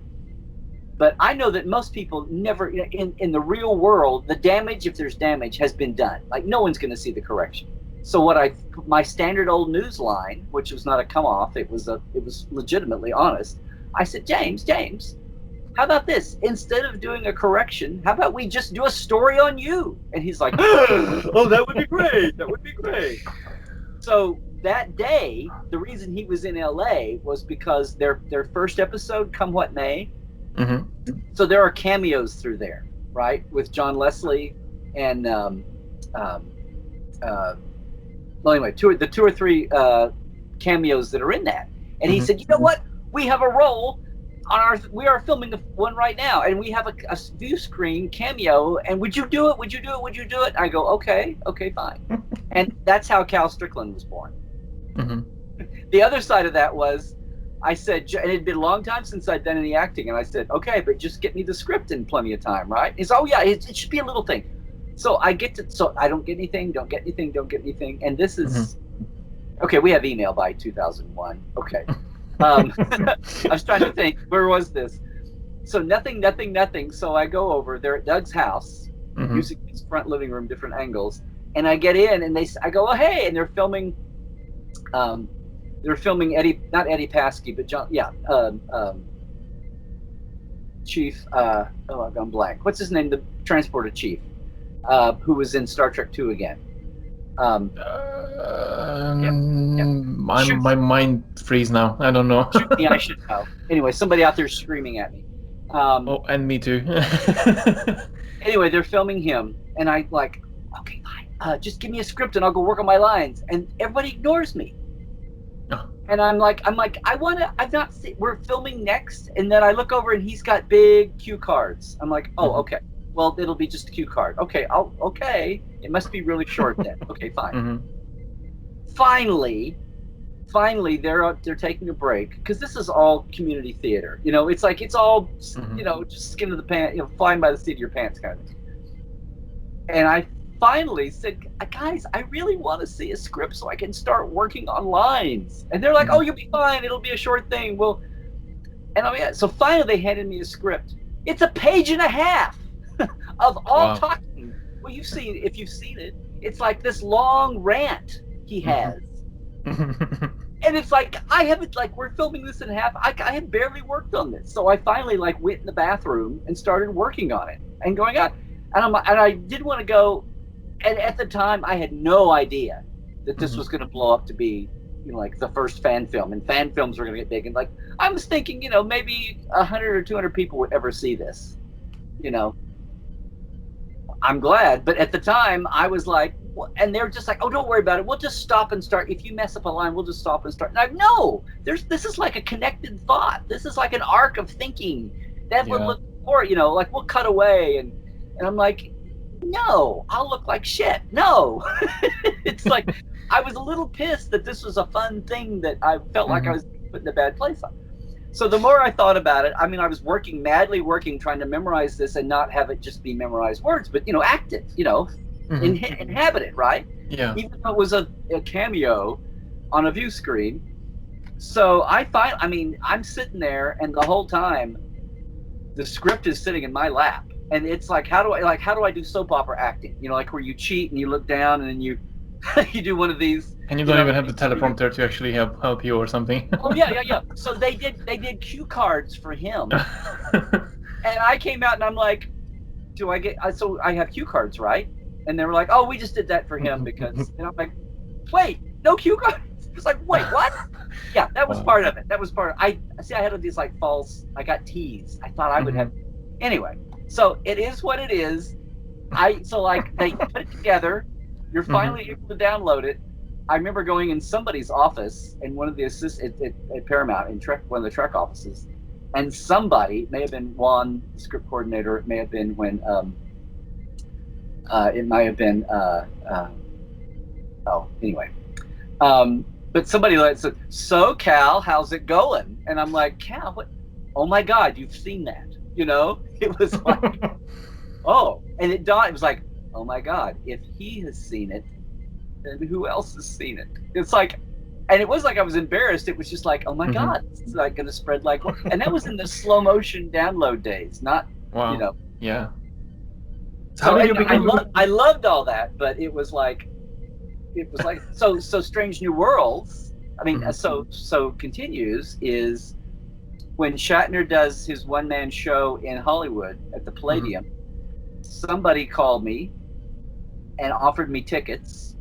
Speaker 3: I know that most people never, in the real world, the damage, if there's damage, has been done. Like no one's going to see the correction. So my standard old news line, which was not a come off, it was legitimately honest. I said, James, how about this? Instead of doing a correction, how about we just do a story on you? And he's like, "Oh, that would be great. That would be great." So that day, the reason he was in LA was because their first episode, Come What May. So there are cameos through there, right? With John Leslie and well, anyway, the two or three cameos that are in that. And he said, "You know what? We have a role on we are filming one right now, and we have a view screen cameo. And would you do it? Would you do it? Would you do it?" I go, okay, fine. And that's how Cal Strickland was born. The other side of that was, I said, and it had been a long time since I'd done any acting, and I said, "Okay, but just get me the script in plenty of time, right?" He's, "Oh yeah, it should be a little thing." So I don't get anything, don't get anything, and this is okay. We have email by 2001. Okay. I was trying to think, where was this? So nothing. So I go over there at Doug's house, using his front living room, different angles, and I get in, and I go, "Oh hey," and they're filming. They're filming not Eddie Paskey, but John. Yeah, Chief. I've gone blank. What's his name? The transporter chief, who was in Star Trek 2 again.
Speaker 2: My mind freeze now. I don't know.
Speaker 3: Shoot me, I should know. Anyway, somebody out there screaming at me.
Speaker 2: And me too.
Speaker 3: Anyway, they're filming him, and I like, okay, fine. Just give me a script, and I'll go work on my lines. And everybody ignores me. Oh. And I'm like, we're filming next, and then I look over, and he's got big cue cards. I'm like, oh, okay. Well, it'll be just a cue card. Okay, okay. It must be really short then. Okay, fine. Finally, they're taking a break, because this is all community theater. It's like it's all just skin of the pants, flying by the seat of your pants kind of thing. And I finally said, "Guys, I really want to see a script so I can start working on lines." And they're like, "Oh, you'll be fine. It'll be a short thing." Well, and so finally they handed me a script. It's a page and a half of all talking. Well, if you've seen it, it's like this long rant he has. And it's like, we're filming this in half. I had barely worked on this. So I finally went in the bathroom and started working on it and going out. And I did want to go. And at the time, I had no idea that this was going to blow up to be, the first fan film. And fan films were going to get big. And I was thinking, maybe 100 or 200 people would ever see this. I'm glad. But at the time, I was like, and they were just like, "Oh, don't worry about it. We'll just stop and start. If you mess up a line, we'll just stop and start." And no, this is like a connected thought. This is like an arc of thinking that would look more, we'll cut away. And I'm like, no, I'll look like shit. No. It's like, I was a little pissed that this was a fun thing that I felt like I was put in a bad place on. So the more I thought about it, I was madly working, trying to memorize this and not have it just be memorized words, but, act it, inhabit it, right?
Speaker 2: Yeah.
Speaker 3: Even though it was a cameo on a view screen. So I'm sitting there, and the whole time, the script is sitting in my lap, and it's like, how do I do soap opera acting? You know, like where you cheat and you look down and then you you do one of these.
Speaker 2: And you don't even have the teleprompter to actually help you or something.
Speaker 3: Oh yeah. So they did cue cards for him, and I came out and I'm like, do I get? So I have cue cards, right? And they were like, oh, we just did that for him because. And I'm like, wait, no cue cards. It's like, wait, what? Yeah, that was part of it. That was part of I had these like false. I got teased. I thought I would have. Anyway, so it is what it is. So like they put it together. You're finally able to download it. I remember going in somebody's office, and one of the assistants at Paramount in one of the Trek offices, and somebody, it may have been Juan, the script coordinator. It may have been when it might have been anyway. But somebody said, "So Cal, how's it going?" And I'm like, "Cal, what? Oh my God, you've seen that?" You know, it was like, oh, and it was like, oh my God, if he has seen it, then who else has seen it? It's like, and it was like I was embarrassed. It was just like, oh my God, this is like going to spread like, and that was in the slow motion download days, not, you know.
Speaker 2: Yeah.
Speaker 3: So I loved all that, but it was like so Strange New Worlds. I mean, so continues is when Shatner does his one-man show in Hollywood at the Palladium. Somebody called me and offered me tickets,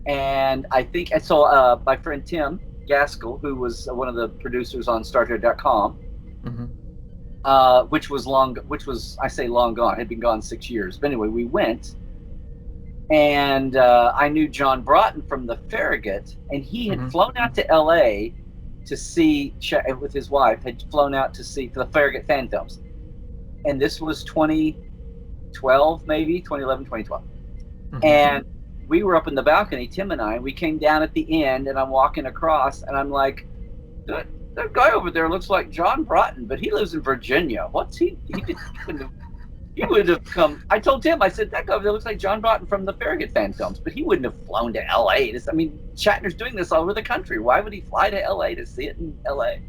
Speaker 3: and I think I saw my friend Tim Gaskell, who was one of the producers on StarTrek.com, which was I say long gone, had been gone 6 years. But anyway, we went. And I knew John Broughton from the Farragut, and he had flown out to L.A. to see, with his wife, had flown out to see the Farragut fan films. And this was 2012, maybe, 2011, 2012. And we were up in the balcony, Tim and I, and we came down at the end, and I'm walking across, and I'm like, that guy over there looks like John Broughton, but he lives in Virginia. What's he? He would have come. I told Tim, I said, that guy looks like John Broughton from the Farragut fan films, but he wouldn't have flown to L.A. I mean, Shatner's doing this all over the country. Why would he fly to L.A. to see it in L.A.?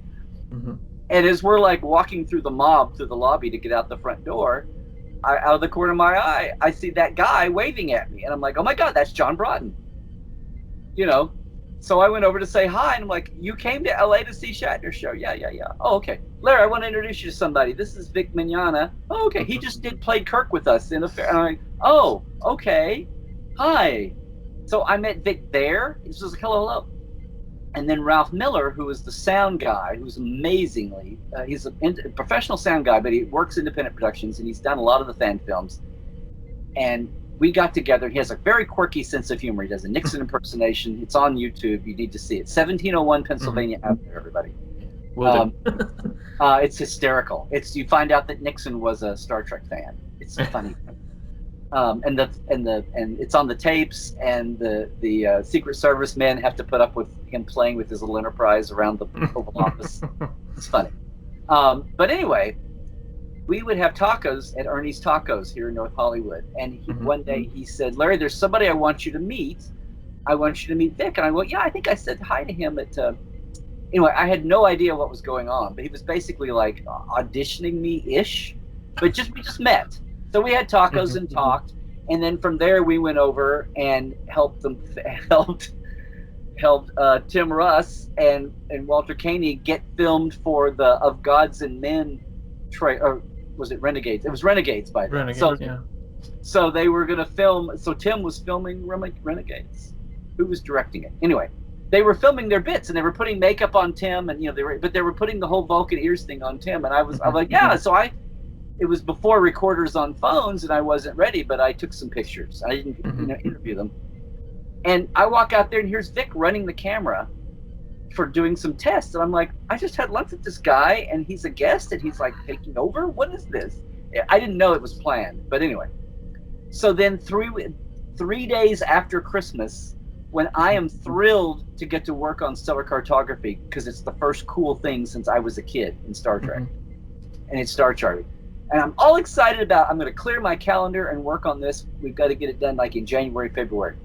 Speaker 3: And as we're like walking through the mob, through the lobby to get out the front door, out of the corner of my eye, I see that guy waving at me. And I'm like, oh my God, that's John Broughton. You know? So I went over to say hi, and I'm like, you came to L.A. to see Shatner's show? Yeah. Oh, okay. Larry, I want to introduce you to somebody. This is Vic Mignogna. Oh, okay. He just played Kirk with us in a fair. And I'm like, oh, okay. Hi. So I met Vic there. He was like, hello. And then Ralph Miller, who is the sound guy, who's amazingly, he's a professional sound guy, but he works independent productions, and he's done a lot of the fan films. And we got together. He has a very quirky sense of humor. He does a Nixon impersonation. It's on YouTube. You need to see it. 1701 Pennsylvania Avenue, everybody. It's hysterical. You find out that Nixon was a Star Trek fan. It's funny. And it's on the tapes, and the Secret Service men have to put up with him playing with his little Enterprise around the Oval Office. It's funny. But anyway, we would have tacos at Ernie's Tacos here in North Hollywood. And one day he said, Larry, there's somebody I want you to meet. I want you to meet Vic. And I went, yeah, I think I said hi to him at, anyway, I had no idea what was going on, but he was basically like auditioning me-ish, but we just met. So we had tacos and talked. And then from there we went over and helped Tim Russ and Walter Koenig get filmed for the Of Gods and Men or was it Renegades? It was Renegades by then. So they were going to film. So Tim was filming Renegades. Who was directing it? Anyway, they were filming their bits, and they were putting makeup on Tim, and they were putting the whole Vulcan ears thing on Tim, and I was like, yeah. So it was before recorders on phones, and I wasn't ready, but I took some pictures. I didn't interview them, and I walk out there, and here's Vic running the camera for doing some tests, and I'm like, I just had lunch with this guy, and he's a guest, and he's like taking over. What is this? I didn't know it was planned, but anyway. So then 3 days after Christmas, when I am thrilled to get to work on stellar cartography, because it's the first cool thing since I was a kid in Star Trek, and it's star charting, and I'm all excited about, I'm going to clear my calendar and work on this. We've got to get it done like in January, February.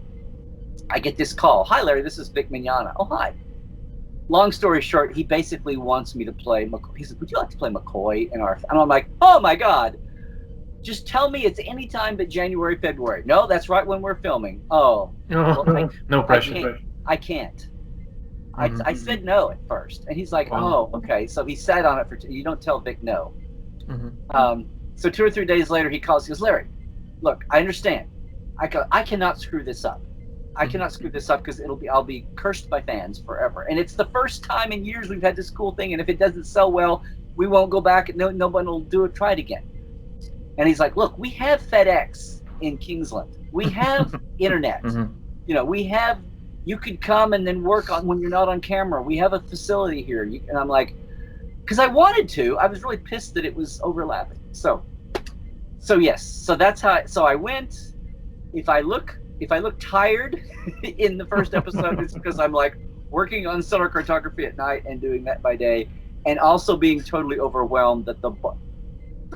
Speaker 3: I get this call. Hi, Larry, this is Vic Mignogna. Oh, hi. long story short, he basically wants me to play McCoy. He said, would you like to play McCoy in our, and I'm like, oh my God, just tell me it's any time but January, February. No, that's right when we're filming. Oh, well,
Speaker 2: no pressure.
Speaker 3: I can't. I said no at first, and he's like, oh, okay. So he sat on it for, you don't tell Vic no. So 2 or 3 days later, he calls, he goes, Larry, look, I understand. I cannot screw this up. I cannot screw this up because I'll be cursed by fans forever. And it's the first time in years we've had this cool thing. And if it doesn't sell well, we won't go back. No one will try it again. And he's like, look, we have FedEx in Kingsland. We have internet. You know, you could come and then work on when you're not on camera. We have a facility here. And I'm like, because I wanted to. I was really pissed that it was overlapping. So yes. So that's how. So I went. If I look tired in the first episode, it's because I'm like working on solar cartography at night and doing that by day, and also being totally overwhelmed that the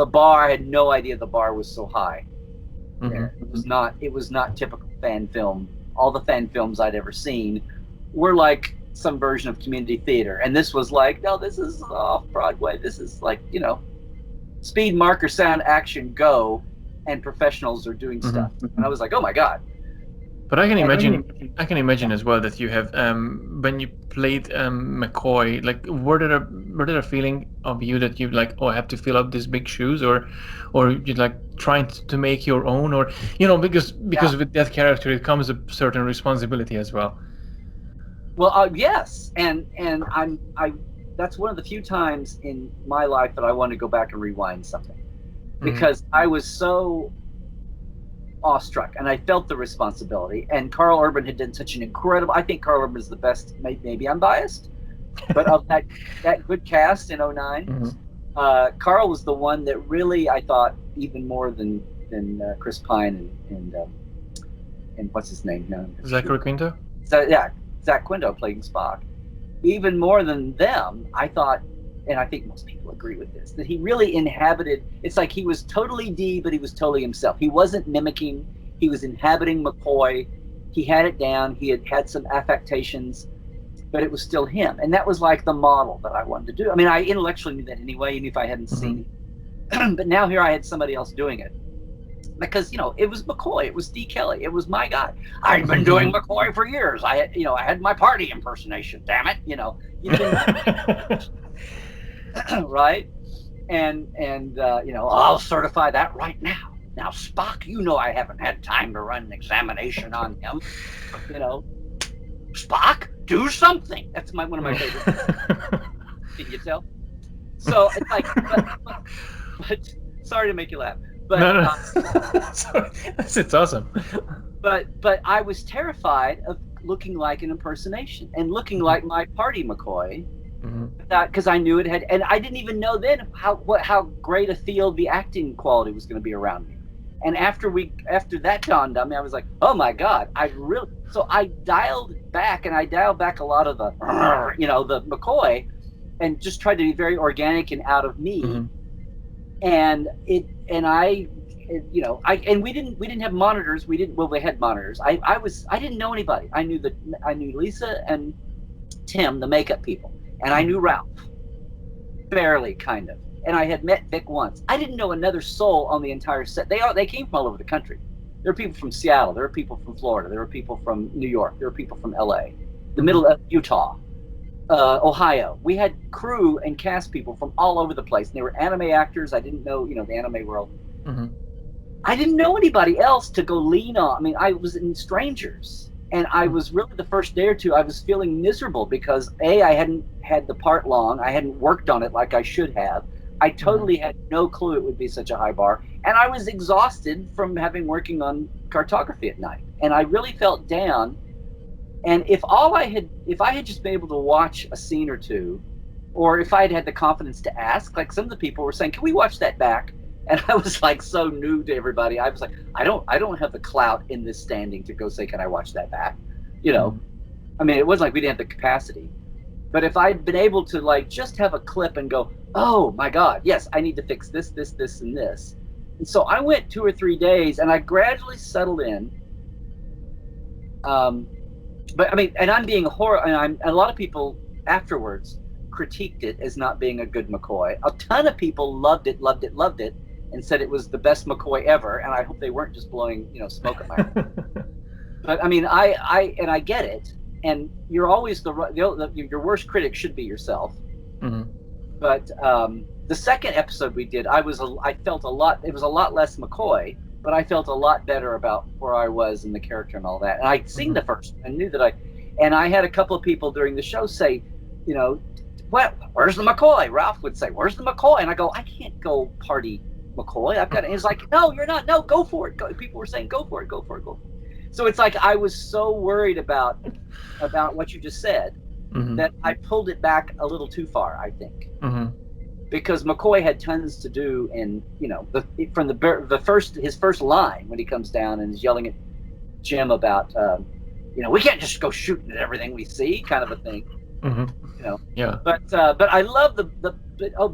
Speaker 3: bar, I had no idea the bar was so high. It was not typical fan film. All the fan films I'd ever seen were like some version of community theater, and this was like, no, this is off Broadway. This is like, you know, speed, marker, sound, action, go, and professionals are doing stuff. And I was like, oh my God.
Speaker 2: But I can imagine as well that you have when you played McCoy, like were there a feeling of you that you like, oh, I have to fill up these big shoes, or you like trying to make your own, or you know, because with that character it comes a certain responsibility as well.
Speaker 3: Well, yes, and I that's one of the few times in my life that I want to go back and rewind something, because I was so awestruck and I felt the responsibility. And Carl Urban had done such an incredible, I think Carl Urban is the best, maybe I'm biased, but of that good cast in 2009, Carl was the one that really, I thought, even more than Chris Pine and what's his name? No,
Speaker 2: Zachary Quinto?
Speaker 3: Zach Quinto playing Spock. Even more than them, I thought, and I think most people agree with this, that he really inhabited, it's like he was totally D, but he was totally himself. He wasn't mimicking, he was inhabiting McCoy. He had it down, he had some affectations, but it was still him. And that was like the model that I wanted to do. I mean, I intellectually knew that anyway, even if I hadn't seen it. But now here I had somebody else doing it. Because, you know, it was McCoy, it was D. Kelly, it was my guy. I'd been doing McCoy for years. I had my party impersonation, damn it, you know. Right? And you know, I'll certify that right now. Now, Spock, you know I haven't had time to run an examination on him. You know, Spock, do something. That's one of my favorites. Can you tell? So it's like, but sorry to make you laugh. But
Speaker 2: no. It's awesome.
Speaker 3: But I was terrified of looking like an impersonation and looking like my party McCoy. Because I knew it had, and I didn't even know then how great a field the acting quality was going to be around me. And after that dawned on me, I was like, oh my God, so I dialed back a lot of the, you know, the McCoy, and just tried to be very organic and out of me. And we didn't have monitors. They had monitors. I didn't know anybody. I knew Lisa and Tim, the makeup people. And I knew Ralph, barely, kind of. And I had met Vic once. I didn't know another soul on the entire set. They came from all over the country. There were people from Seattle. There were people from Florida. There were people from New York. There were people from LA, the middle of Utah, Ohio. We had crew and cast people from all over the place. And they were anime actors. I didn't know, you know, the anime world. I didn't know anybody else to go lean on. I mean, I was in strangers. And I was really, the first day or two, I was feeling miserable because I hadn't had the part long. I hadn't worked on it like I should have. I totally had no clue it would be such a high bar. And I was exhausted from working on cartography at night. And I really felt down. And if I had just been able to watch a scene or two, or if I had had the confidence to ask, like some of the people were saying, can we watch that back? And I was like so new to everybody. I was like, I don't have the clout in this standing to go say, can I watch that back? You know, I mean, it wasn't like we didn't have the capacity. But if I'd been able to like just have a clip and go, oh my God, yes, I need to fix this, and this. And so I went 2 or 3 days and I gradually settled in. But I mean, and I'm being a lot of people afterwards critiqued it as not being a good McCoy. A ton of people loved it, and said it was the best McCoy ever. And I hope they weren't just blowing, smoke at my. But I mean, I get it. And you're always your worst critic should be yourself.
Speaker 2: Mm-hmm.
Speaker 3: But the second episode we did, I felt a lot. It was a lot less McCoy, but I felt a lot better about where I was in the character and all that. And I'd seen the first, and knew that and I had a couple of people during the show say, well, where's the McCoy? Ralph would say, where's the McCoy? And I go, I can't go party McCoy. I've got it. And he's like, no, you're not. No, go for it. People were saying, go for it. So it's like I was so worried about what you just said that I pulled it back a little too far, I think. Because McCoy had tons to do, and from his first line when he comes down and is yelling at Jim about we can't just go shooting at everything we see, kind of a thing.
Speaker 2: Yeah.
Speaker 3: But I love the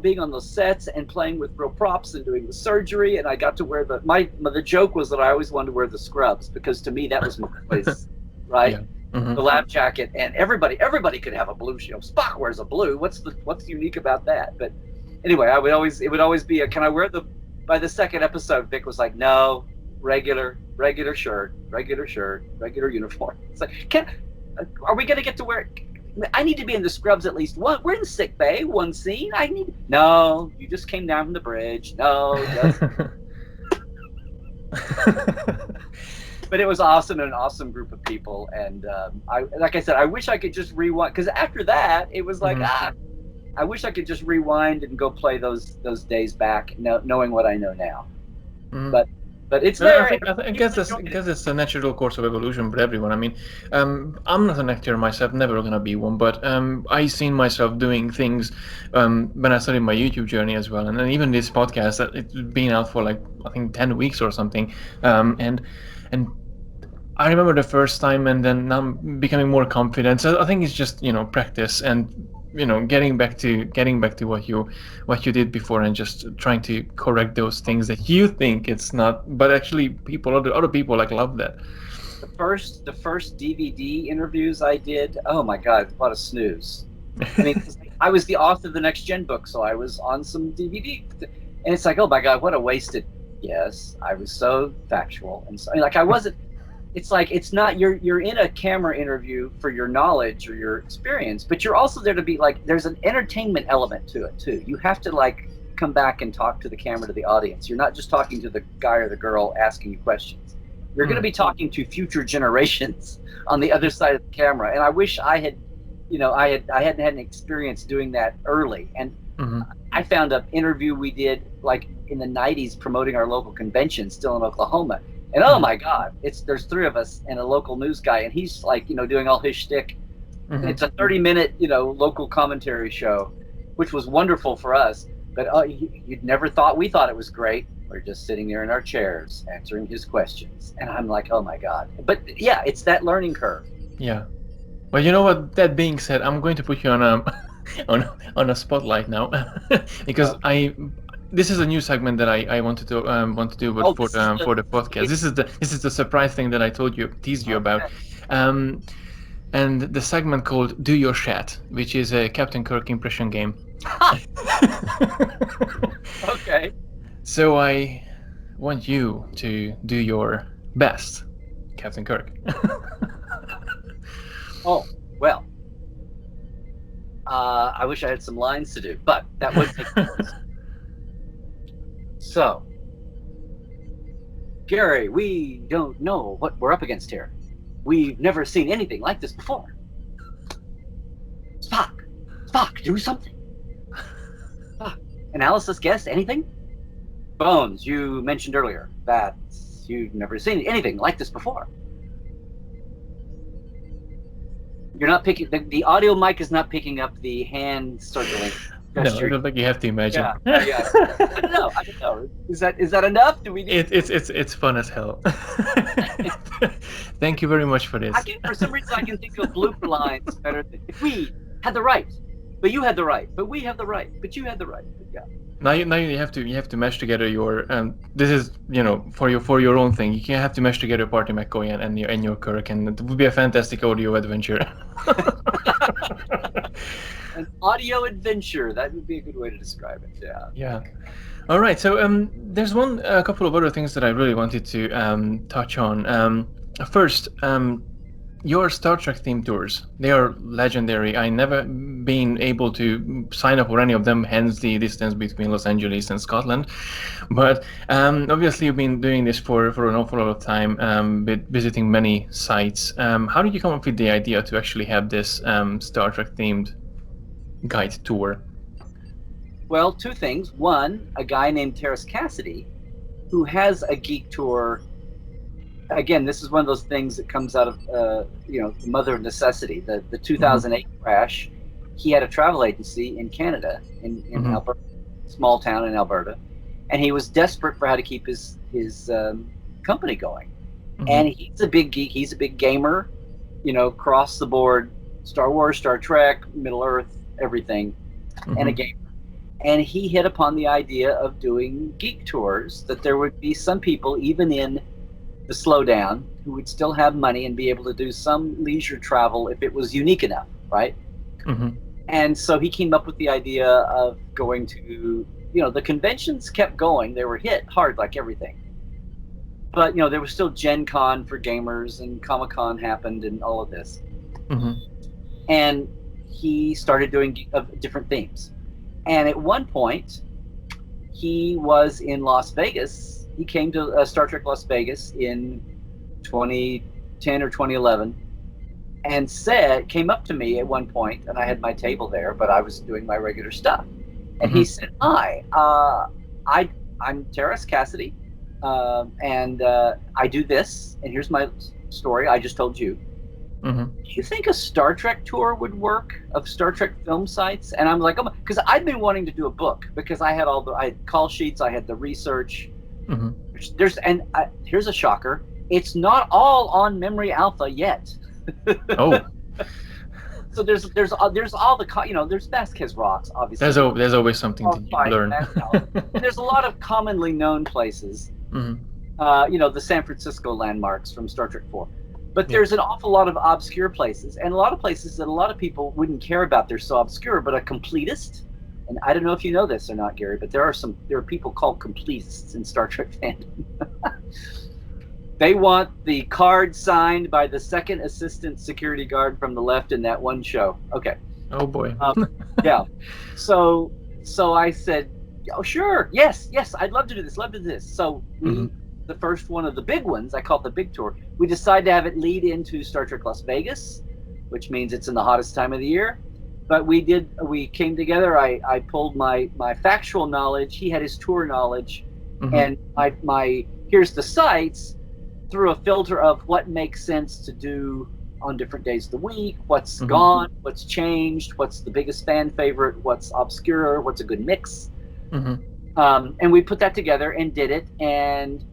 Speaker 3: being on those sets and playing with real props and doing the surgery, and I got to wear the joke was that I always wanted to wear the scrubs, because to me that was McCoy's right. Yeah. The lab jacket, and everybody could have a blue. Spock wears a blue. What's unique about that? But anyway, it would always be can I wear by the second episode, Vic was like, no, regular shirt, regular uniform. It's like, are we gonna get to wear? I need to be in the scrubs at least one. We're in sick bay, one scene. No, you just came down from the bridge. No, but it was awesome, and an awesome group of people. And like I said, I wish I could just rewind, because after that, it was like, I wish I could just rewind and go play those days back, knowing what I know now. But it's very.
Speaker 2: I guess it's a natural course of evolution for everyone. I mean, I'm not an actor myself, never gonna be one. But I seen myself doing things when I started my YouTube journey as well, and then even this podcast, it's been out for like I think 10 weeks or something, and I remember the first time, and then now I'm becoming more confident. So I think it's just practice and getting back to what you did before, and just trying to correct those things that you think it's not, but actually other people love that.
Speaker 3: The first DVD interviews I did, oh my God, what a snooze. I mean, I was the author of the Next Gen book, so I was on some DVD, and it's like, oh my God, what a wasted. Yes, I was so factual, and so I wasn't. It's like, it's not, you're in a camera interview for your knowledge or your experience, but you're also there to be there's an entertainment element to it too. You have to come back and talk to the camera, to the audience. You're not just talking to the guy or the girl asking you questions. You're going to be talking to future generations on the other side of the camera. And I wish I had, I hadn't had an experience doing that early. And I found an interview we did in the 90s promoting our local convention still in Oklahoma. And oh my God, there's three of us and a local news guy, and he's doing all his shtick. It's a 30-minute, local commentary show, which was wonderful for us. But you'd never thought, we thought it was great. We're just sitting there in our chairs answering his questions. And I'm like, oh my God. But yeah, it's that learning curve.
Speaker 2: Yeah. Well, you know what, that being said, I'm going to put you on a spotlight now, because this is a new segment that I want to do for the podcast. This is the surprise thing that I teased you about, and the segment called "Do Your Shat," which is a Captain Kirk impression game.
Speaker 3: Okay.
Speaker 2: So I want you to do your best, Captain Kirk.
Speaker 3: Oh well. I wish I had some lines to do, but that was. So, Gary, we don't know what we're up against here. We've never seen anything like this before. Spock, do something. Spock, analysis guess anything? Bones, you mentioned earlier that you've never seen anything like this before. You're not picking, the audio mic is not picking up the hand circling.
Speaker 2: No, I don't think you have to imagine.
Speaker 3: Yeah. I don't know. Is that enough? Do we need?
Speaker 2: It's fun as hell. Thank you very much for this.
Speaker 3: For some reason, I can think of blooper lines better. If we had the right, but you had the right, but we have the right, but you had the right. Yeah.
Speaker 2: Now you have to mesh together your this is for your own thing. You have to mesh together Party McCoy and your Kirk, and it would be a fantastic audio adventure.
Speaker 3: An audio adventure. That would be a good way to describe it. Yeah.
Speaker 2: Yeah. All right. So there's a couple of other things that I really wanted to touch on. First, your Star Trek themed tours, they are legendary. I never been able to sign up for any of them, hence the distance between Los Angeles and Scotland. But obviously you've been doing this for an awful lot of time, visiting many sites. How did you come up with the idea to actually have this Star Trek themed guide tour?
Speaker 3: Well, two things. One, a guy named Terrace Cassidy, who has a geek tour. Again, this is one of those things that comes out of the mother of necessity. The 2008 crash. He had a travel agency in Canada, in Alberta, small town in Alberta, and he was desperate for how to keep his company going. And he's a big geek. He's a big gamer, across the board, Star Wars, Star Trek, Middle Earth, everything, and a gamer. And he hit upon the idea of doing geek tours, that there would be some people, even in the slowdown, who would still have money and be able to do some leisure travel if it was unique enough, right? And so he came up with the idea of going to, the conventions kept going. They were hit hard like everything. But, there was still Gen Con for gamers, and Comic-Con happened and all of this. And he started doing different themes. And at one point, he was in Las Vegas. He came to Star Trek Las Vegas in 2010 or 2011 and came up to me at one point, and I had my table there, but I was doing my regular stuff. And he said, "Hi, I'm Terrace Cassidy, and I do this, and here's my story I just told you. Do you think a Star Trek tour would work, of Star Trek film sites?" And I'm like, "Oh," because I'd been wanting to do a book, because I had I had call sheets, I had the research. Here's a shocker: it's not all on Memory Alpha yet.
Speaker 2: Oh.
Speaker 3: So there's all the there's Vasquez Rocks, obviously.
Speaker 2: There's always something to learn.
Speaker 3: And there's a lot of commonly known places. The San Francisco landmarks from Star Trek 4. But there's an awful lot of obscure places, and a lot of places that a lot of people wouldn't care about. They're so obscure, but a completist, and I don't know if you know this or not, Gary, but there are people called completists in Star Trek fandom. They want the card signed by the second assistant security guard from the left in that one show. Okay.
Speaker 2: Oh boy.
Speaker 3: Yeah. So I said, "Oh sure, yes, I'd love to do this. So the first one of the big ones, I call it the big tour, we decided to have it lead into Star Trek Las Vegas, which means it's in the hottest time of the year. But we came together, I pulled my factual knowledge, he had his tour knowledge, and my here's the sites, through a filter of what makes sense to do on different days of the week, what's gone, what's changed, what's the biggest fan favorite, what's obscure, what's a good mix. And we put that together and did it, and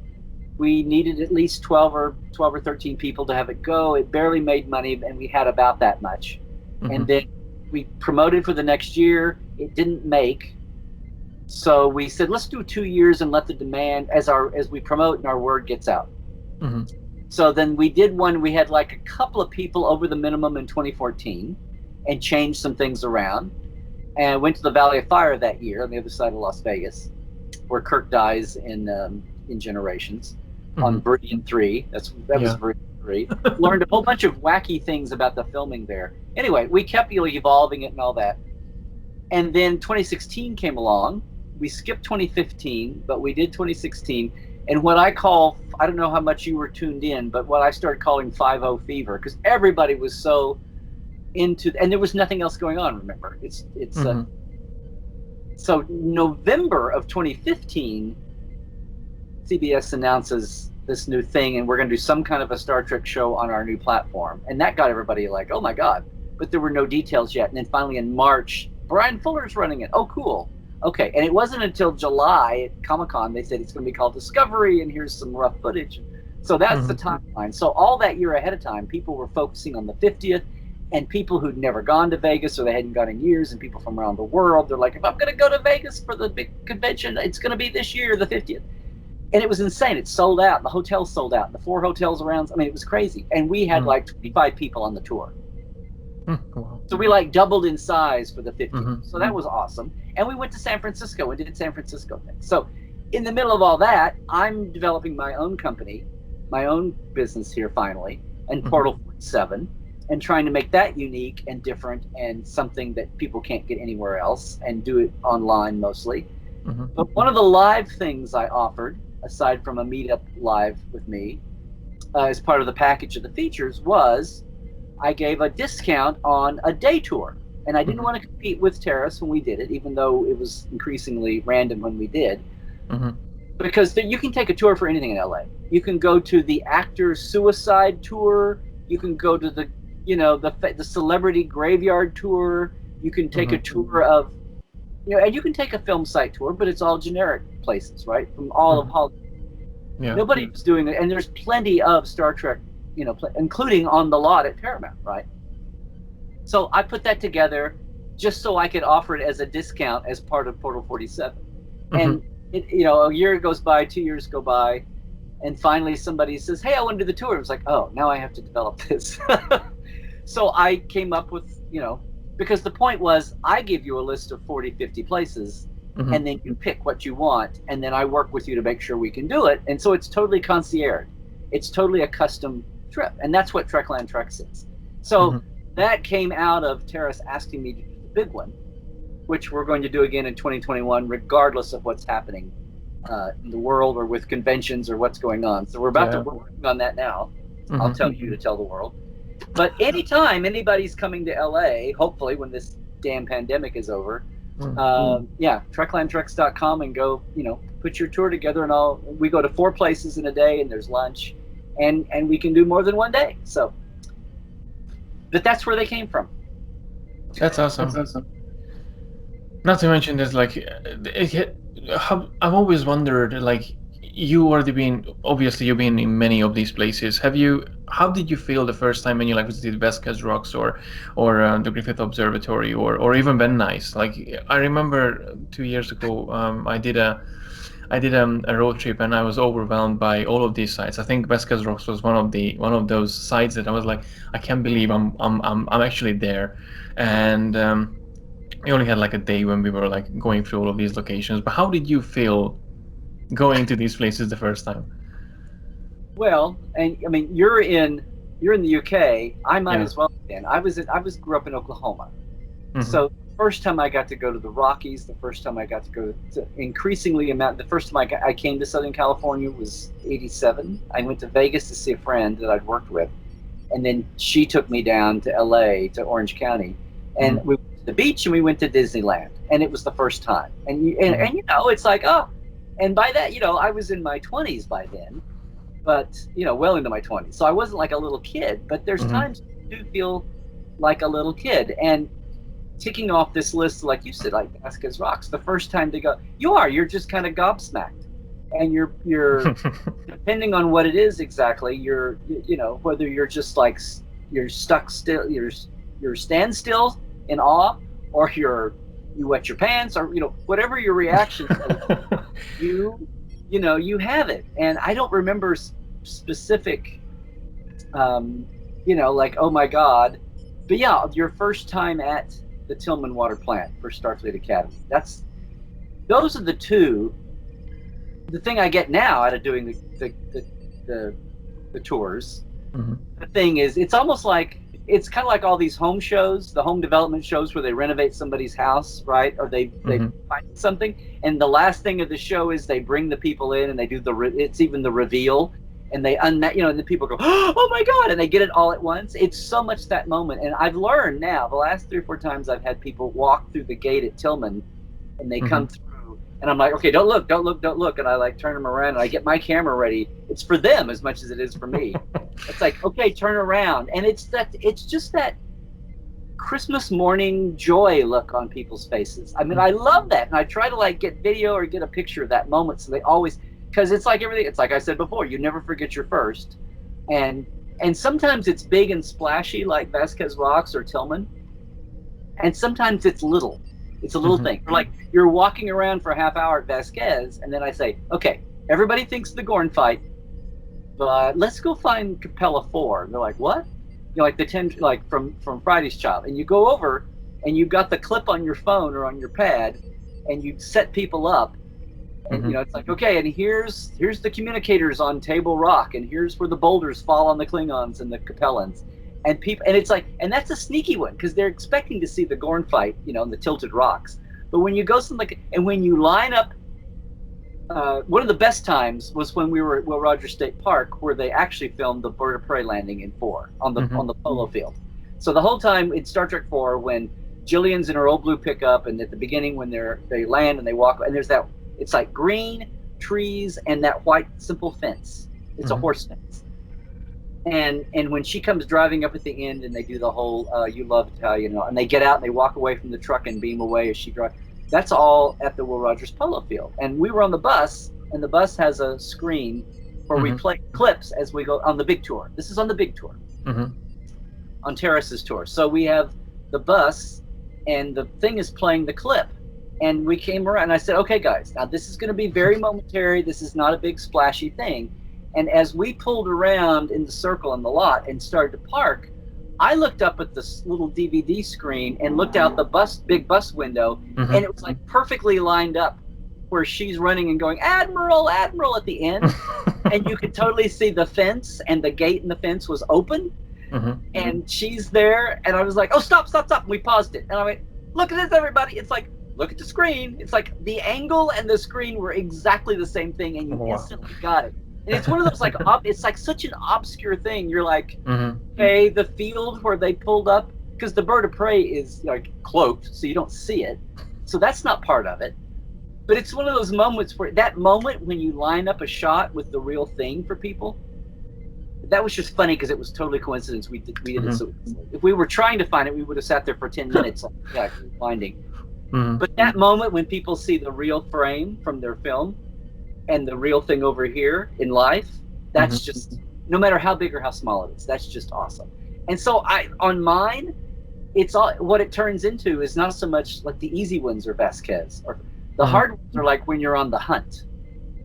Speaker 3: we needed at least 12 or 13 people to have it go. It barely made money, and we had about that much. And then we promoted for the next year. It didn't make. So we said, let's do 2 years and let the demand, as we promote and our word gets out. So then we did one. We had like a couple of people over the minimum in 2014 and changed some things around, and went to the Valley of Fire that year on the other side of Las Vegas, where Kirk dies in Generations on Viridian 3. That was Viridian 3. Learned a whole bunch of wacky things about the filming there. Anyway, we kept evolving it and all that. And then 2016 came along. We skipped 2015, but we did 2016. And what I call, I don't know how much you were tuned in, but what I started calling 5-0 fever, because everybody was so into, and there was nothing else going on, remember? So November of 2015, CBS announces this new thing, and we're going to do some kind of a Star Trek show on our new platform. And that got everybody like, oh my God. But there were no details yet. And then finally in March, Brian Fuller's running it. Oh, cool. Okay, and it wasn't until July at Comic-Con they said it's going to be called Discovery, and here's some rough footage. So that's the timeline. So all that year ahead of time, people were focusing on the 50th, and people who'd never gone to Vegas or they hadn't gone in years, and people from around the world, they're like, if I'm going to go to Vegas for the big convention, it's going to be this year, the 50th. And it was insane. It sold out. The hotels sold out. The 4 hotels around. I mean, it was crazy. And we had like 25 people on the tour.
Speaker 2: Wow.
Speaker 3: So we like doubled in size for the 50.
Speaker 2: Mm-hmm.
Speaker 3: So that was awesome. And we went to San Francisco and did San Francisco things. So in the middle of all that, I'm developing my own company, my own business here finally, and Portal 47, and trying to make that unique and different and something that people can't get anywhere else, and do it online mostly. But one of the live things I offered, aside from a meetup live with me, as part of the package of the features, was I gave a discount on a day tour. And I didn't want to compete with Terrace when we did it, even though it was increasingly random when we did. Because you can take a tour for anything in LA. You can go to the actor's suicide tour. You can go to the, the celebrity graveyard tour. You can take a tour of, and you can take a film site tour, but it's all generic places, right? From all of Hollywood.
Speaker 2: Yeah.
Speaker 3: Nobody was doing it, and there's plenty of Star Trek, including on the lot at Paramount, right? So I put that together just so I could offer it as a discount as part of Portal 47. And a year goes by, 2 years go by, and finally somebody says, "Hey, I want to do the tour." It was like, oh, now I have to develop this. So I came up with, because the point was, I give you a list of 40, 50 places, and then you pick what you want, and then I work with you to make sure we can do it. And so it's totally concierge. It's totally a custom trip, and that's what Trekland Treks is. So that came out of Terrace asking me to do the big one, which we're going to do again in 2021, regardless of what's happening in the world or with conventions or what's going on. So we're working on that now. I'll tell you to tell the world. But anytime anybody's coming to LA, hopefully when this damn pandemic is over, TreklandTreks.com and go, put your tour together, and we go to 4 places in a day, and there's lunch, and we can do more than one day. So, but that's where they came from.
Speaker 2: That's awesome. Not to mention this, I've always wondered, you've been in many of these places. How did you feel the first time when you visited Vasquez Rocks or the Griffith Observatory or even Van Nuys? I remember 2 years ago, I did a road trip, and I was overwhelmed by all of these sites. I think Vasquez Rocks was one of those sites that I was like, I can't believe I'm actually there. And we only had a day when we were going through all of these locations. But how did you feel going to these places the first time?
Speaker 3: Well, and I mean, you're in the UK. I might as well have been. I grew up in Oklahoma. So the first time I got to go to the Rockies, the first time I got to go to the first time I came to Southern California was 87. I went to Vegas to see a friend that I'd worked with, and then she took me down to LA, to Orange County, and we went to the beach, and we went to Disneyland, and it was the first time. And it's like, oh, and by that, I was in my 20s by then, but well into my 20s. So I wasn't like a little kid, but there's times you do feel like a little kid. And ticking off this list, like you said, like Vasquez Rocks, the first time to go, you're just kind of gobsmacked, and you're depending on what it is exactly, you're whether you're just you're stuck still, you're standstill in awe, or you wet your pants, or whatever your reaction is, you have it. And I don't remember specific oh my god, but your first time at the Tillman Water Plant for Starfleet Academy. Those are the two. The thing I get now out of doing the tours, the thing is, it's almost like, it's kind of like all these home shows, the home development shows where they renovate somebody's house, right? Or they find something, and the last thing of the show is they bring the people in and they do it's even the reveal, and they and the people go, oh my god, and they get it all at once. It's so much that moment. And I've learned now, the last 3 or 4 times I've had people walk through the gate at Tillman, and they come through, and I'm like, okay, don't look, and I turn them around, and I get my camera ready. It's for them as much as it is for me. It's like, okay, turn around, and it's just that Christmas morning joy look on people's faces. I mean, I love that, and I try to get video or get a picture of that moment, so they always, because it's like everything. It's like I said before, you never forget your first, and sometimes it's big and splashy like Vasquez Rocks or Tillman, and sometimes it's little. It's a little thing. Like you're walking around for a half hour at Vasquez, and then I say, okay, everybody thinks the Gorn fight, but let's go find Capella 4. And they're like, what? like the 10, like from Friday's Child, and you go over and you've got the clip on your phone or on your pad, and you set people up, and it's like, okay, and here's the communicators on Table Rock, and here's where the boulders fall on the Klingons and the Capellans, and people, and it's like, and that's a sneaky one because they're expecting to see the Gorn fight, on the tilted rocks. But when you go and when you line up, one of the best times was when we were at Will Rogers State Park, where they actually filmed the bird of prey landing in 4 on the polo field. So the whole time in Star Trek 4, when Jillian's in her old blue pickup, and at the beginning when they land and they walk, and there's that, it's like green trees and that white simple fence. It's a horse fence. And when she comes driving up at the end, and they do the whole "You Love Italian," and they get out and they walk away from the truck and beam away as she drives. That's all at the Will Rogers Polo Field. And we were on the bus, and the bus has a screen where we play clips as we go on the big tour. This is on the big tour, on Terrace's tour. So we have the bus, and the thing is playing the clip. And we came around, and I said, okay, guys, now this is going to be very momentary. This is not a big splashy thing. And as we pulled around in the circle in the lot and started to park, I looked up at this little DVD screen and looked out the big bus window, and it was like perfectly lined up where she's running and going, Admiral, Admiral, at the end. And you could totally see the fence, and the gate in the fence was open. And she's there, and I was like, oh, stop. And we paused it. And I went, look at this, everybody. It's like, look at the screen. It's like the angle and the screen were exactly the same thing, and you instantly got it. And it's one of those, like, it's like such an obscure thing. You're like, hey, the field where they pulled up, because the bird of prey is like cloaked, so you don't see it. So that's not part of it. But it's one of those moments where that moment when you line up a shot with the real thing for people, that was just funny because it was totally coincidence. We did it. So if we were trying to find it, we would have sat there for 10 minutes, finding. But that moment when people see the real frame from their film and the real thing over here in life, that's just, no matter how big or how small it is, that's just awesome. And so on mine, it's all, what it turns into is not so much like the easy ones are Vasquez, or the hard ones are like when you're on the hunt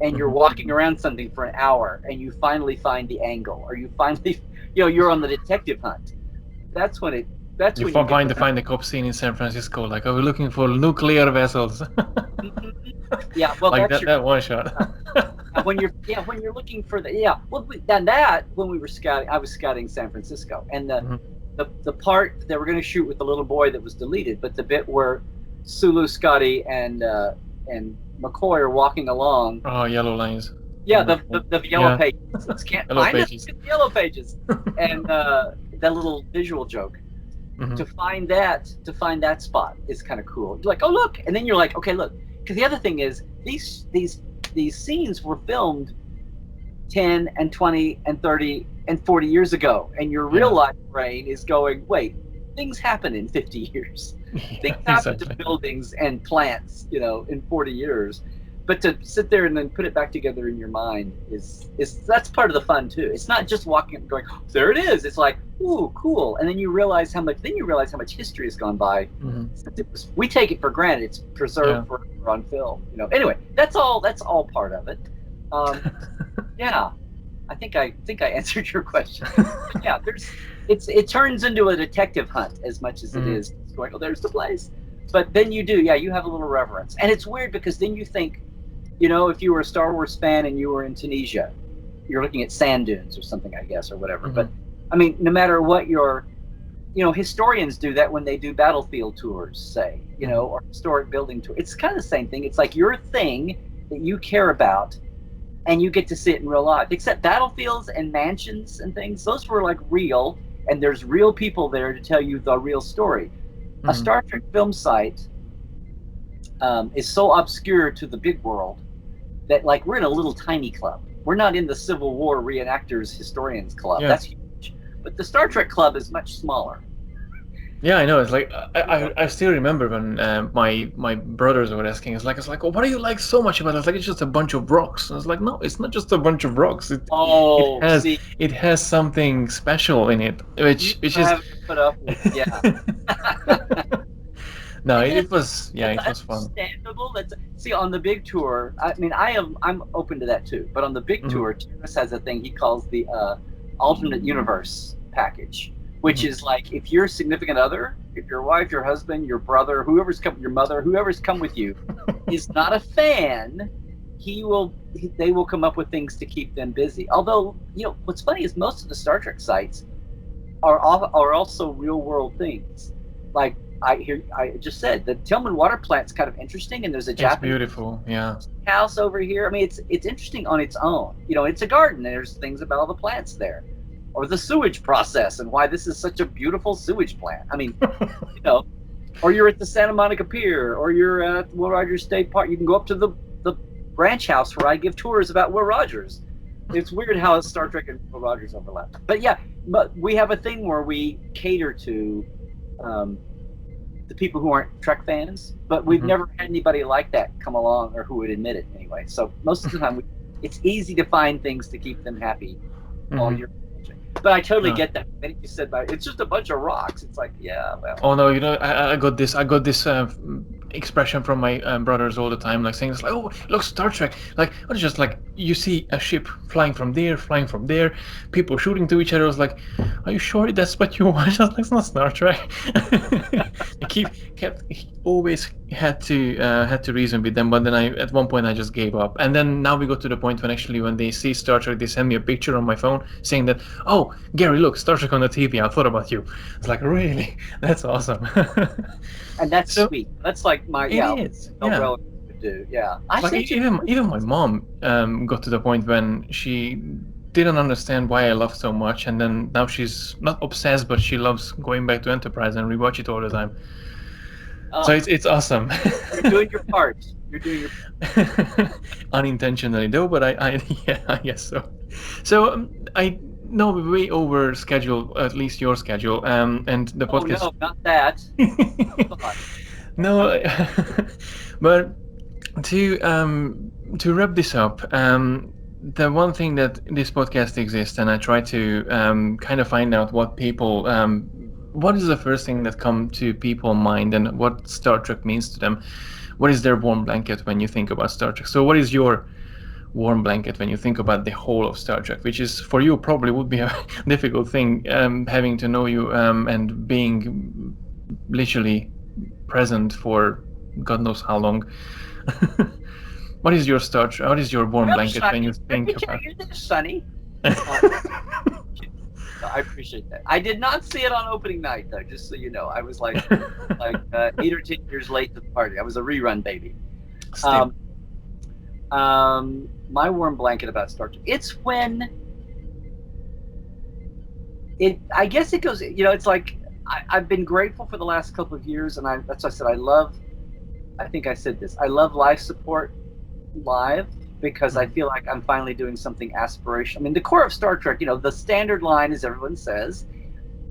Speaker 3: and you're walking around something for an hour and you finally find the angle, or you finally, you're on the detective hunt. That's when you
Speaker 2: find the cop scene in San Francisco, like, we're looking for nuclear vessels.
Speaker 3: Yeah, well,
Speaker 2: like that one shot.
Speaker 3: when you're looking for that when we were scouting, I was scouting San Francisco, and the part that we're going to shoot with the little boy that was deleted, but the bit where Sulu, Scotty, and McCoy are walking along.
Speaker 2: Oh, yellow lines.
Speaker 3: Yeah, the yellow pages. Can't find it. It's the yellow pages, and that little visual joke. To find that spot is kind of cool. You're like, oh, look, and then you're like, okay, look, because the other thing is these scenes were filmed 10 and 20 and 30 and 40 years ago, and your real life brain is going, wait, things happen in 50 years. Things happen to buildings and plants, in 40 years. But to sit there and then put it back together in your mind is that's part of the fun too. It's not just walking up and going, oh, there it is. It's like, ooh, cool. And then you realize how much history has gone by. We take it for granted. It's preserved forever on film. Anyway, that's all part of it. Yeah, I think I answered your question. Yeah, it turns into a detective hunt as much as it is going, oh, there's the place. But then you have a little reverence. And it's weird because then you think, if you were a Star Wars fan and you were in Tunisia, you're looking at sand dunes or something, I guess, or whatever. But I mean, no matter what historians do that when they do battlefield tours, say, or historic building tours. It's kind of the same thing. It's like your thing that you care about, and you get to see it in real life. Except battlefields and mansions and things, those were like real, and there's real people there to tell you the real story. A Star Trek film site is so obscure to the big world that, like, we're in a little tiny club. We're not in the Civil War reenactors historians club. Yeah. That's huge. But the Star Trek club is much smaller.
Speaker 2: Yeah, I know. It's like I still remember when my brothers were asking. It's like, oh, what do you like so much about it? It's like, it's just a bunch of rocks. And it's like, no, it's not just a bunch of rocks. It has something special in it, which is
Speaker 3: put up with. Yeah.
Speaker 2: No, it was fun.
Speaker 3: Understandable. See, on the big tour, I mean, I'm open to that too. But on the big tour, Terrace has a thing he calls the alternate universe package, which is like if your significant other, if your wife, your husband, your brother, your mother, whoever's come with you is not a fan, they will come up with things to keep them busy. Although, what's funny is most of the Star Trek sites are also real world things. Like I just said, the Tillman water plant's kind of interesting, and there's a Japanese
Speaker 2: beautiful, yeah,
Speaker 3: house over here. I mean, it's interesting on its own. It's a garden, and there's things about all the plants there, or the sewage process, and why this is such a beautiful sewage plant. I mean, or you're at the Santa Monica Pier, or you're at Will Rogers State Park. You can go up to the ranch house where I give tours about Will Rogers. It's weird how Star Trek and Will Rogers overlap. But yeah, but we have a thing where we cater to the people who aren't Trek fans, but we've never had anybody like that come along, or who would admit it anyway. So most of the time, it's easy to find things to keep them happy all year. But I totally get that. Then you said that it's just a bunch of rocks. It's like, yeah, well.
Speaker 2: Oh no, I got this expression from my brothers all the time, like saying, it's like, oh, look, Star Trek. Like, it's just like you see a ship flying from there, people shooting to each other. I was like, are you sure that's what you watch? I was like, it's not Star Trek. Always had to reason with them, but then at one point I just gave up. And then now we got to the point when they see Star Trek, they send me a picture on my phone saying that, oh, Gary, look, Star Trek on the TV. I thought about you. It's like, really? That's awesome.
Speaker 3: And that's sweet. That's like my
Speaker 2: relative
Speaker 3: to do. Yeah.
Speaker 2: Even my mom got to the point when she didn't understand why I love so much, and then now she's not obsessed, but she loves going back to Enterprise and rewatch it all the time. So it's awesome.
Speaker 3: You're doing your part. You're doing your
Speaker 2: unintentionally though, but I guess so. So I know we're way over schedule, at least your schedule, and the podcast.
Speaker 3: No, not that.
Speaker 2: No, but to wrap this up, the one thing that this podcast exists, and I try to kind of find out what people. What is the first thing that comes to people's mind, and what Star Trek means to them? What is their warm blanket when you think about Star Trek? So what is your warm blanket when you think about the whole of Star Trek, which is for you probably would be a difficult thing, having to know you and being literally present for God knows how long. What is your Star Trek? What is your warm blanket when you think about
Speaker 3: it? Sunny. I appreciate that. I did not see it on opening night, though, just so you know. I was like 8 or 10 years late to the party. I was a rerun baby. My warm blanket about Star Trek, it's when I guess it goes, it's like I've been grateful for the last couple of years, and that's why I said I think I said this, I love life support live, because I feel like I'm finally doing something aspirational. I mean, the core of Star Trek, the standard line, as everyone says,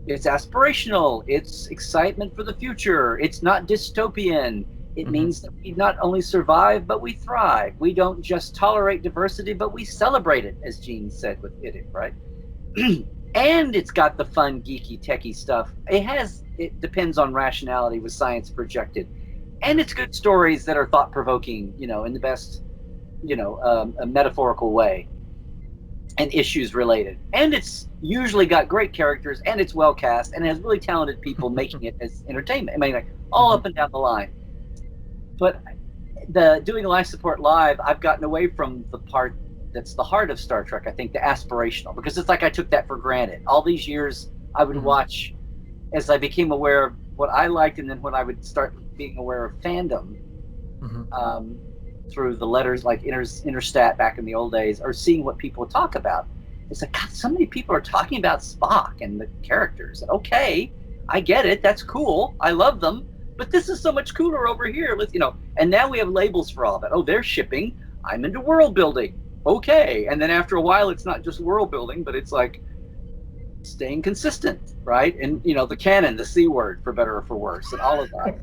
Speaker 3: it's aspirational, it's excitement for the future, it's not dystopian. It means that we not only survive, but we thrive. We don't just tolerate diversity, but we celebrate it, as Gene said with it, right? And it's got the fun, geeky, techie stuff. It depends on rationality with science projected. And it's good stories that are thought-provoking, in the best, a metaphorical way, and issues related. And it's usually got great characters, and it's well cast, and has really talented people making it as entertainment. I mean, like all up and down the line. But doing life support live, I've gotten away from the part that's the heart of Star Trek, I think, the aspirational, because it's like I took that for granted. All these years I would watch as I became aware of what I liked, and then when I would start being aware of fandom through the letters like Interstat back in the old days, or seeing what people talk about. It's like, God, so many people are talking about Spock and the characters. Okay, I get it. That's cool. I love them. But this is so much cooler over here. And now we have labels for all that. Oh, they're shipping. I'm into world building. Okay. And then after a while, it's not just world building, but it's like staying consistent, right? And, the canon, the C word, for better or for worse, and all of that.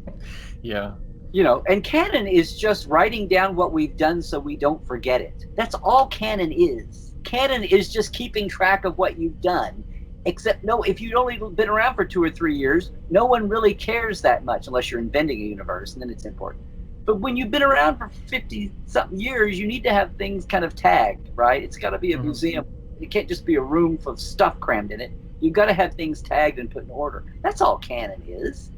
Speaker 2: Yeah.
Speaker 3: And canon is just writing down what we've done so we don't forget it. That's all canon is. Canon is just keeping track of what you've done. Except, if you've only been around for 2 or 3 years, no one really cares that much unless you're inventing a universe, and then it's important. But when you've been around for 50-something years, you need to have things kind of tagged, right? It's got to be a museum. It can't just be a room full of stuff crammed in it. You've got to have things tagged and put in order. That's all canon is,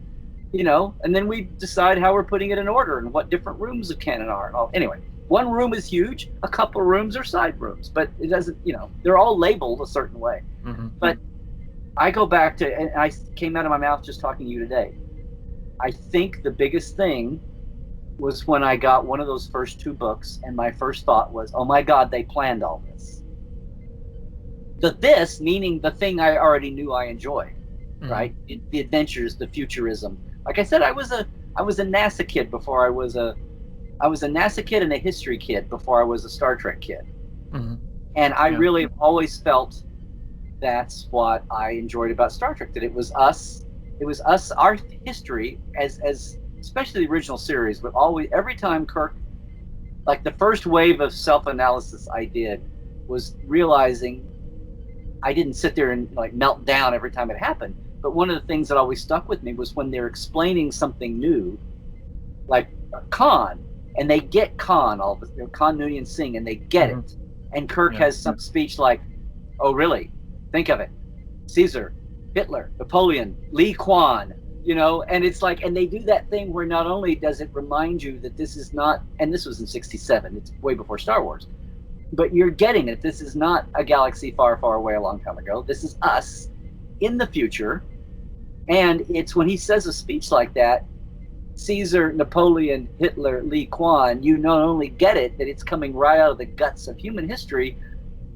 Speaker 3: and then we decide how we're putting it in order and what different rooms of canon are and all. Anyway, one room is huge, a couple of rooms are side rooms, but it doesn't, they're all labeled a certain way. But I go back to, and I came out of my mouth just talking to you today, I think the biggest thing was when I got one of those first 2 books, and my first thought was, oh my God, they planned all this. This meaning the thing I already knew I enjoyed, right? The adventures, the futurism. Like I said, I was a NASA kid before I was a NASA kid and a history kid before I was a Star Trek kid. And I really have always felt that's what I enjoyed about Star Trek, that it was us, our history as especially the original series, but always, every time Kirk, like the first wave of self-analysis I did was realizing I didn't sit there and like melt down every time it happened. But one of the things that always stuck with me was when they're explaining something new, like Khan, and they get Khan, Khan Noonien Singh, and they get it. And Kirk has some speech like, oh, really? Think of it. Caesar, Hitler, Napoleon, Lee Kuan, and it's like, and they do that thing where not only does it remind you that this is not, and this was in 1967, it's way before Star Wars, but you're getting it. This is not a galaxy far, far away a long time ago. This is us in the future. And it's when he says a speech like that, Caesar, Napoleon, Hitler, Lee Kuan, you not only get it, that it's coming right out of the guts of human history,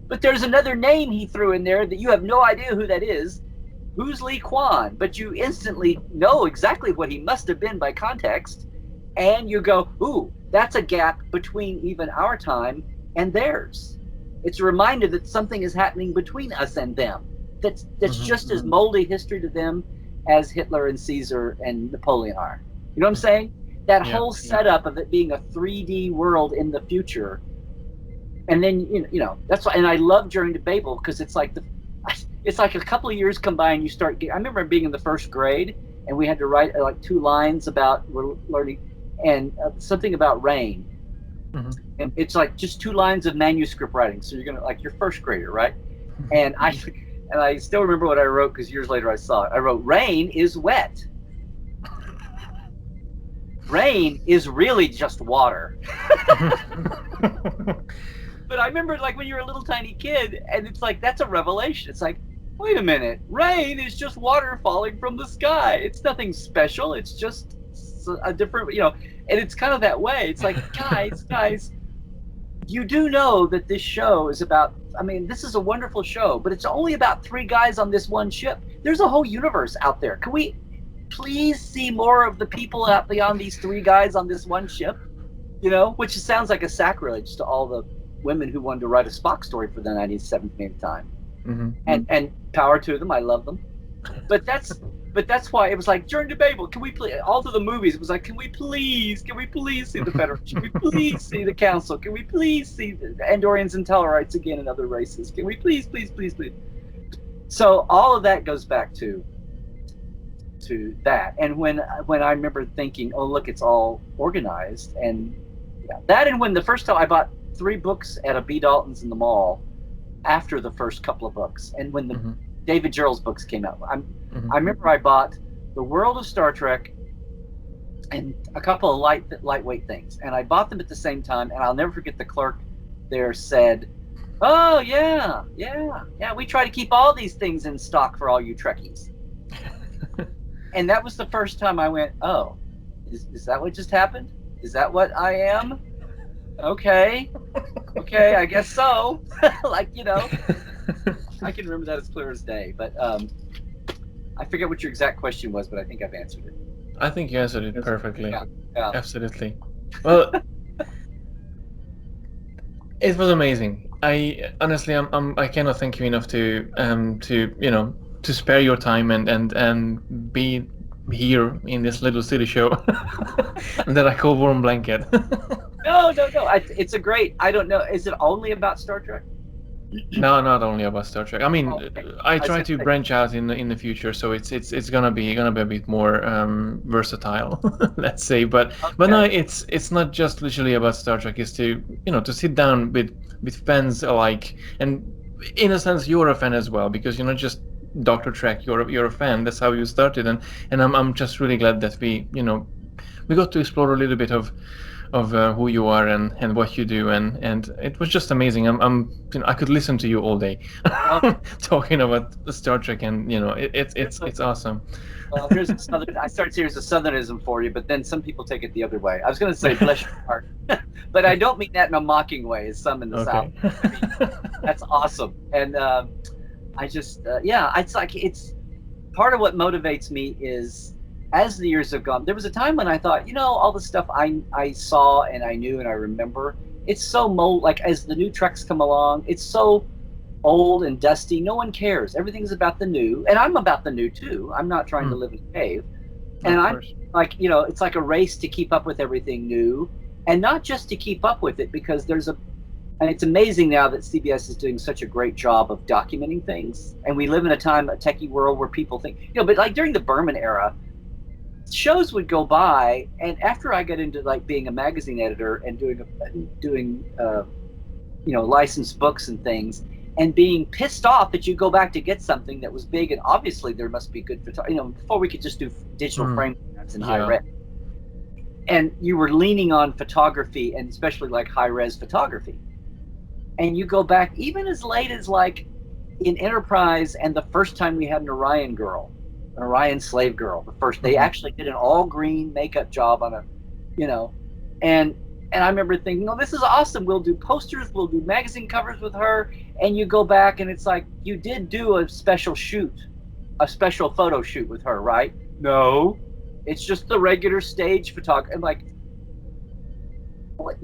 Speaker 3: but there's another name he threw in there that you have no idea who that is. Who's Lee Kuan? But you instantly know exactly what he must have been by context. And you go, ooh, that's a gap between even our time and theirs. It's a reminder that something is happening between us and them. That's just as moldy history to them as Hitler and Caesar and Napoleon are. You know what I'm saying? That whole setup of it being a 3D world in the future. And then, that's why, and I love Journey to Babel, because it's like a couple of years come by and you start, I remember being in the first grade and we had to write like 2 lines about, we're learning, and something about rain. And it's like just 2 lines of manuscript writing. So you're going to, like, your first grader, right? And I still remember what I wrote, because years later I saw it. I wrote, rain is wet. Rain is really just water. But I remember, like, when you were a little tiny kid, and it's like, that's a revelation. It's like, wait a minute, rain is just water falling from the sky. It's nothing special. It's just a different, and it's kind of that way. It's like, guys, you do know that this show is about, this is a wonderful show, but it's only about 3 guys on this one ship. There's a whole universe out there. Can we please see more of the people out beyond these 3 guys on this one ship? Which sounds like a sacrilege to all the women who wanted to write a Spock story for the 97th time. And power to them. I love them. But that's why it was like, Journey to Babel, can we please, all through the movies, it was like, can we please see the Federation? Can we please see the Council? Can we please see the Andorians and Tellarites again and other races? Can we please? So all of that goes back to that. And when I remember thinking, oh, look, it's all organized. And that, and when the first time I bought 3 books at a B. Dalton's in the mall after the first couple of books. And when the David Gerrold's books came out, I remember I bought The World of Star Trek and a couple of lightweight things. And I bought them at the same time. And I'll never forget, the clerk there said, oh, yeah, we try to keep all these things in stock for all you Trekkies. And that was the first time I went, oh, is that what just happened? Is that what I am? Okay, I guess so. Like, I can remember that as clear as day. But I forget what your exact question was, but I think I've answered it.
Speaker 2: I think you answered it perfectly.
Speaker 3: Yeah.
Speaker 2: Absolutely. Well, it was amazing. I honestly, I cannot thank you enough to spare your time and be here in this little city show that I call Warm Blanket.
Speaker 3: No. It's a great. I don't know. Is it only about Star Trek?
Speaker 2: No, not only about Star Trek. I try to branch out in the future, so it's gonna be a bit more versatile, let's say. But no, it's not just literally about Star Trek. It's to sit down with fans alike, and in a sense you're a fan as well, because you're not just Dr. Trek, you're a fan. That's how you started, and I'm just really glad that we got to explore a little bit of who you are and what you do, and it was just amazing. I could listen to you all day talking about Star Trek, and it's awesome.
Speaker 3: Well, here's a southern. I started here's a southernism for you, but then some people take it the other way. I was going to say bless your heart, but I don't mean that in a mocking way, as some in the South. I mean, that's awesome, and I just it's part of what motivates me is as the years have gone. There was a time when I thought, all the stuff I saw and I knew and I remember, it's so like as the new Treks come along, it's so old and dusty. No one cares. Everything's about the new, and I'm about the new too. I'm not trying to live in a cave, and I'm like, it's like a race to keep up with everything new, and not just to keep up with it, because and it's amazing now that CBS is doing such a great job of documenting things, and we live in a techie world where people think, but like during the Berman era, shows would go by, and after I got into like being a magazine editor and doing licensed books and things, and being pissed off that you go back to get something that was big, and obviously there must be good photography, before we could just do digital frame in high res, and you were leaning on photography, and especially like high res photography, and you go back even as late as like in Enterprise, and the first time we had an Orion slave girl, the first, they actually did an all green makeup job on and I remember thinking, oh, this is awesome. We'll do posters, we'll do magazine covers with her. And you go back and it's like, you did do a special photo shoot with her, right? No, it's just the regular stage photography. I'm like, what?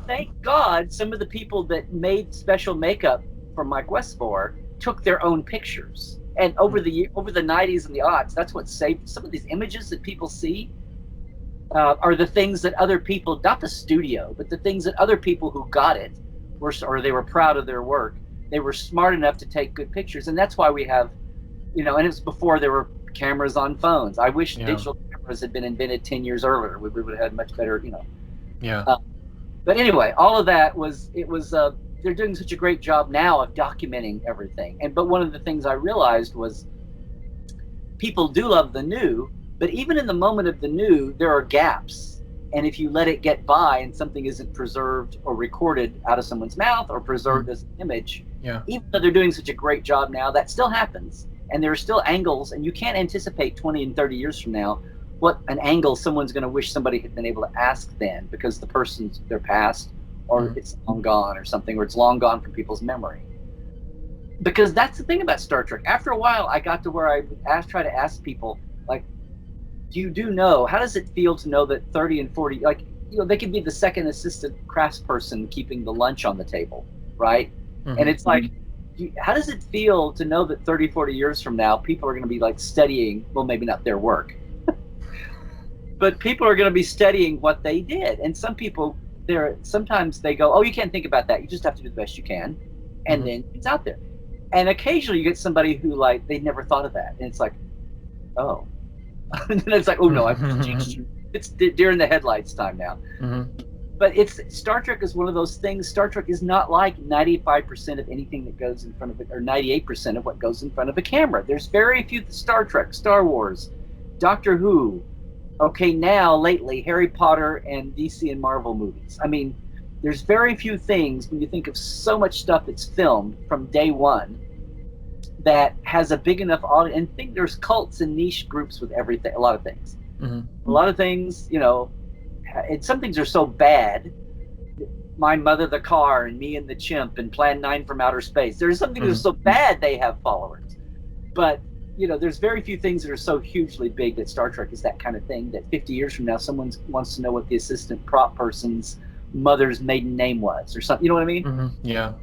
Speaker 3: Thank God some of the people that made special makeup for Mike Westmore took their own pictures. And over the 90s and the aughts, that's what saved some of these images that people see. Are the things that other people, not the studio, but the things that other people who got it or they were proud of their work. They were smart enough to take good pictures, and that's why we have, and it's before there were cameras on phones. I wish digital cameras had been invented 10 years earlier. We would have had much better, But anyway, all of that they're doing such a great job now of documenting everything. But one of the things I realized was people do love the new. But even in the moment of the new, there are gaps. And if you let it get by and something isn't preserved or recorded out of someone's mouth or preserved as an image, even though they're doing such a great job now, that still happens. And there are still angles, and you can't anticipate 20 and 30 years from now what an angle someone's going to wish somebody had been able to ask then, because the person's their past, or it's long gone or something, or it's long gone from people's memory. Because that's the thing about Star Trek. After a while, I got to where I would try to ask people, like, you do know, how does it feel to know that 30 and 40, like, they could be the second assistant craftsperson keeping the lunch on the table, right? And it's like, how does it feel to know that 30, 40 years from now, people are going to be like studying, well, maybe not their work, but people are going to be studying what they did. And some people, sometimes they go, oh, you can't think about that. You just have to do the best you can. And then it's out there. And occasionally you get somebody who like, they never thought of that. And it's like, oh. And then it's like, oh no, it's deer in the headlights time now. But Star Trek is one of those things. Star Trek is not like 95% of anything that goes in front of it, or 98% of what goes in front of a camera. There's very few. Star Trek, Star Wars, Doctor Who. Okay, now lately Harry Potter and DC and Marvel movies. I mean, there's very few things when you think of so much stuff that's filmed from day one that has a big enough audience. And think there's cults and niche groups with everything. A lot of things. A lot of things, and some things are so bad. My Mother the Car and Me and the Chimp and Plan 9 from Outer Space. There's something that's so bad they have followers. But, there's very few things that are so hugely big that Star Trek is that kind of thing that 50 years from now, someone wants to know what the assistant prop person's mother's maiden name was or something. You know what I mean?
Speaker 2: Yeah.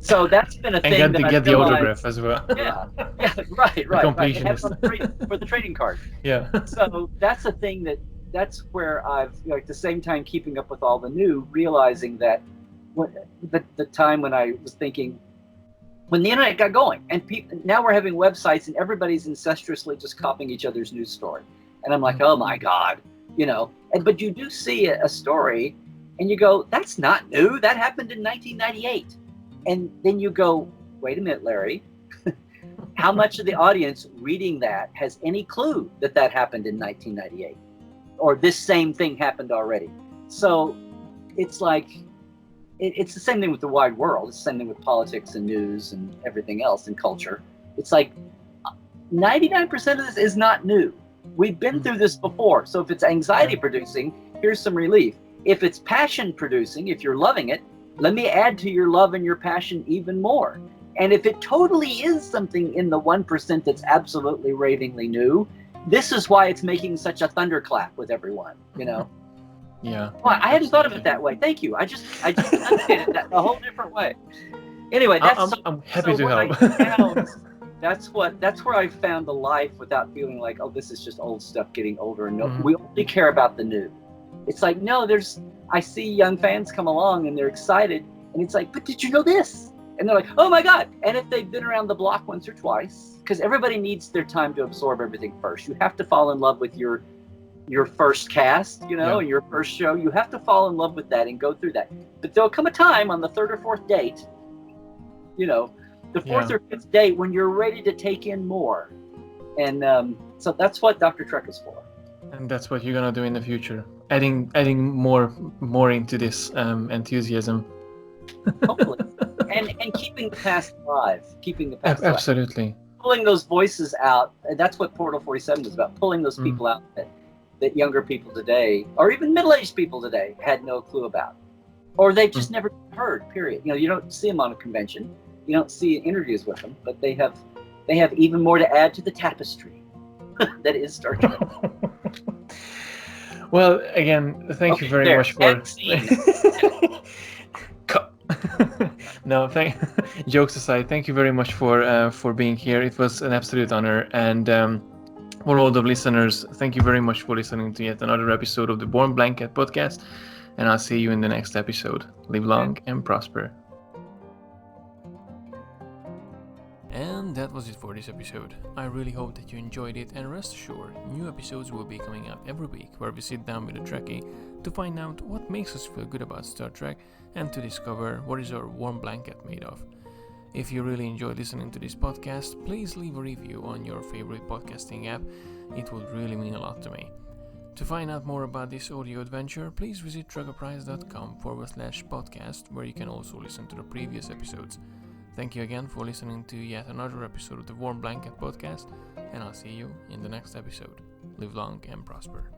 Speaker 3: So that's been a thing.
Speaker 2: And get the autograph as well.
Speaker 3: Yeah, right.
Speaker 2: The completionist.
Speaker 3: For the trading card.
Speaker 2: Yeah.
Speaker 3: So that's a thing that's where I've, at the same time keeping up with all the new, realizing that the time when I was thinking, when the internet got going, and now we're having websites and everybody's incestuously just copying each other's news story. And I'm like, oh my God, but you do see a story and you go, that's not new. That happened in 1998. And then you go, wait a minute, Larry, How much of the audience reading that has any clue that that happened in 1998, or this same thing happened already? So it's like, it's the same thing with the wide world. It's the same thing with politics and news and everything else and culture. It's like 99% of this is not new. We've been through this before. So if it's anxiety producing, here's some relief. If it's passion producing, if you're loving it, let me add to your love and your passion even more. And if it totally is something in the 1% that's absolutely ravingly new, this is why it's making such a thunderclap with everyone, you know?
Speaker 2: Yeah.
Speaker 3: Well, I hadn't thought of it that way. Thank you. I just understand it a whole different way. Anyway, that's
Speaker 2: I'm happy to help.
Speaker 3: That's where I found the life without feeling like, oh, this is just old stuff getting older. And no, we only care about the new. It's like, no, I see young fans come along and they're excited, and it's like, but did you know this? And they're like, oh my God. And if they've been around the block once or twice, because everybody needs their time to absorb everything first. You have to fall in love with your first cast, you know, and your first show. You have to fall in love with that and go through that. But there'll come a time on the third or fourth date, you know, the fourth or fifth date when you're ready to take in more. And so that's what Dr. Trek is for.
Speaker 2: And that's what you're gonna do in the future, adding more into this enthusiasm.
Speaker 3: Hopefully. and keeping the past alive,
Speaker 2: Absolutely.
Speaker 3: Pulling those voices out. And that's what Portal 47 was about, pulling those people out that younger people today, or even middle-aged people today, had no clue about, or they've just never heard, period. You know, you don't see them on a convention, you don't see interviews with them, but they have even more to add to the tapestry that is Star Trek.
Speaker 2: Well, again, thank you very much for no, jokes aside, thank you very much for being here. It was an absolute honor. And for all the listeners, thank you very much for listening to yet another episode of the Warm Blanket podcast. And I'll see you in the next episode. Live long and prosper. And that was it for this episode. I really hope that you enjoyed it, and rest assured, new episodes will be coming out every week where we sit down with a Trekkie to find out what makes us feel good about Star Trek and to discover what is our warm blanket made of. If you really enjoy listening to this podcast, please leave a review on your favorite podcasting app. It would really mean a lot to me. To find out more about this audio adventure, please visit TREKKERPRISE.com/podcast, where you can also listen to the previous episodes. Thank you again for listening to yet another episode of the Warm Blanket podcast, and I'll see you in the next episode. Live long and prosper.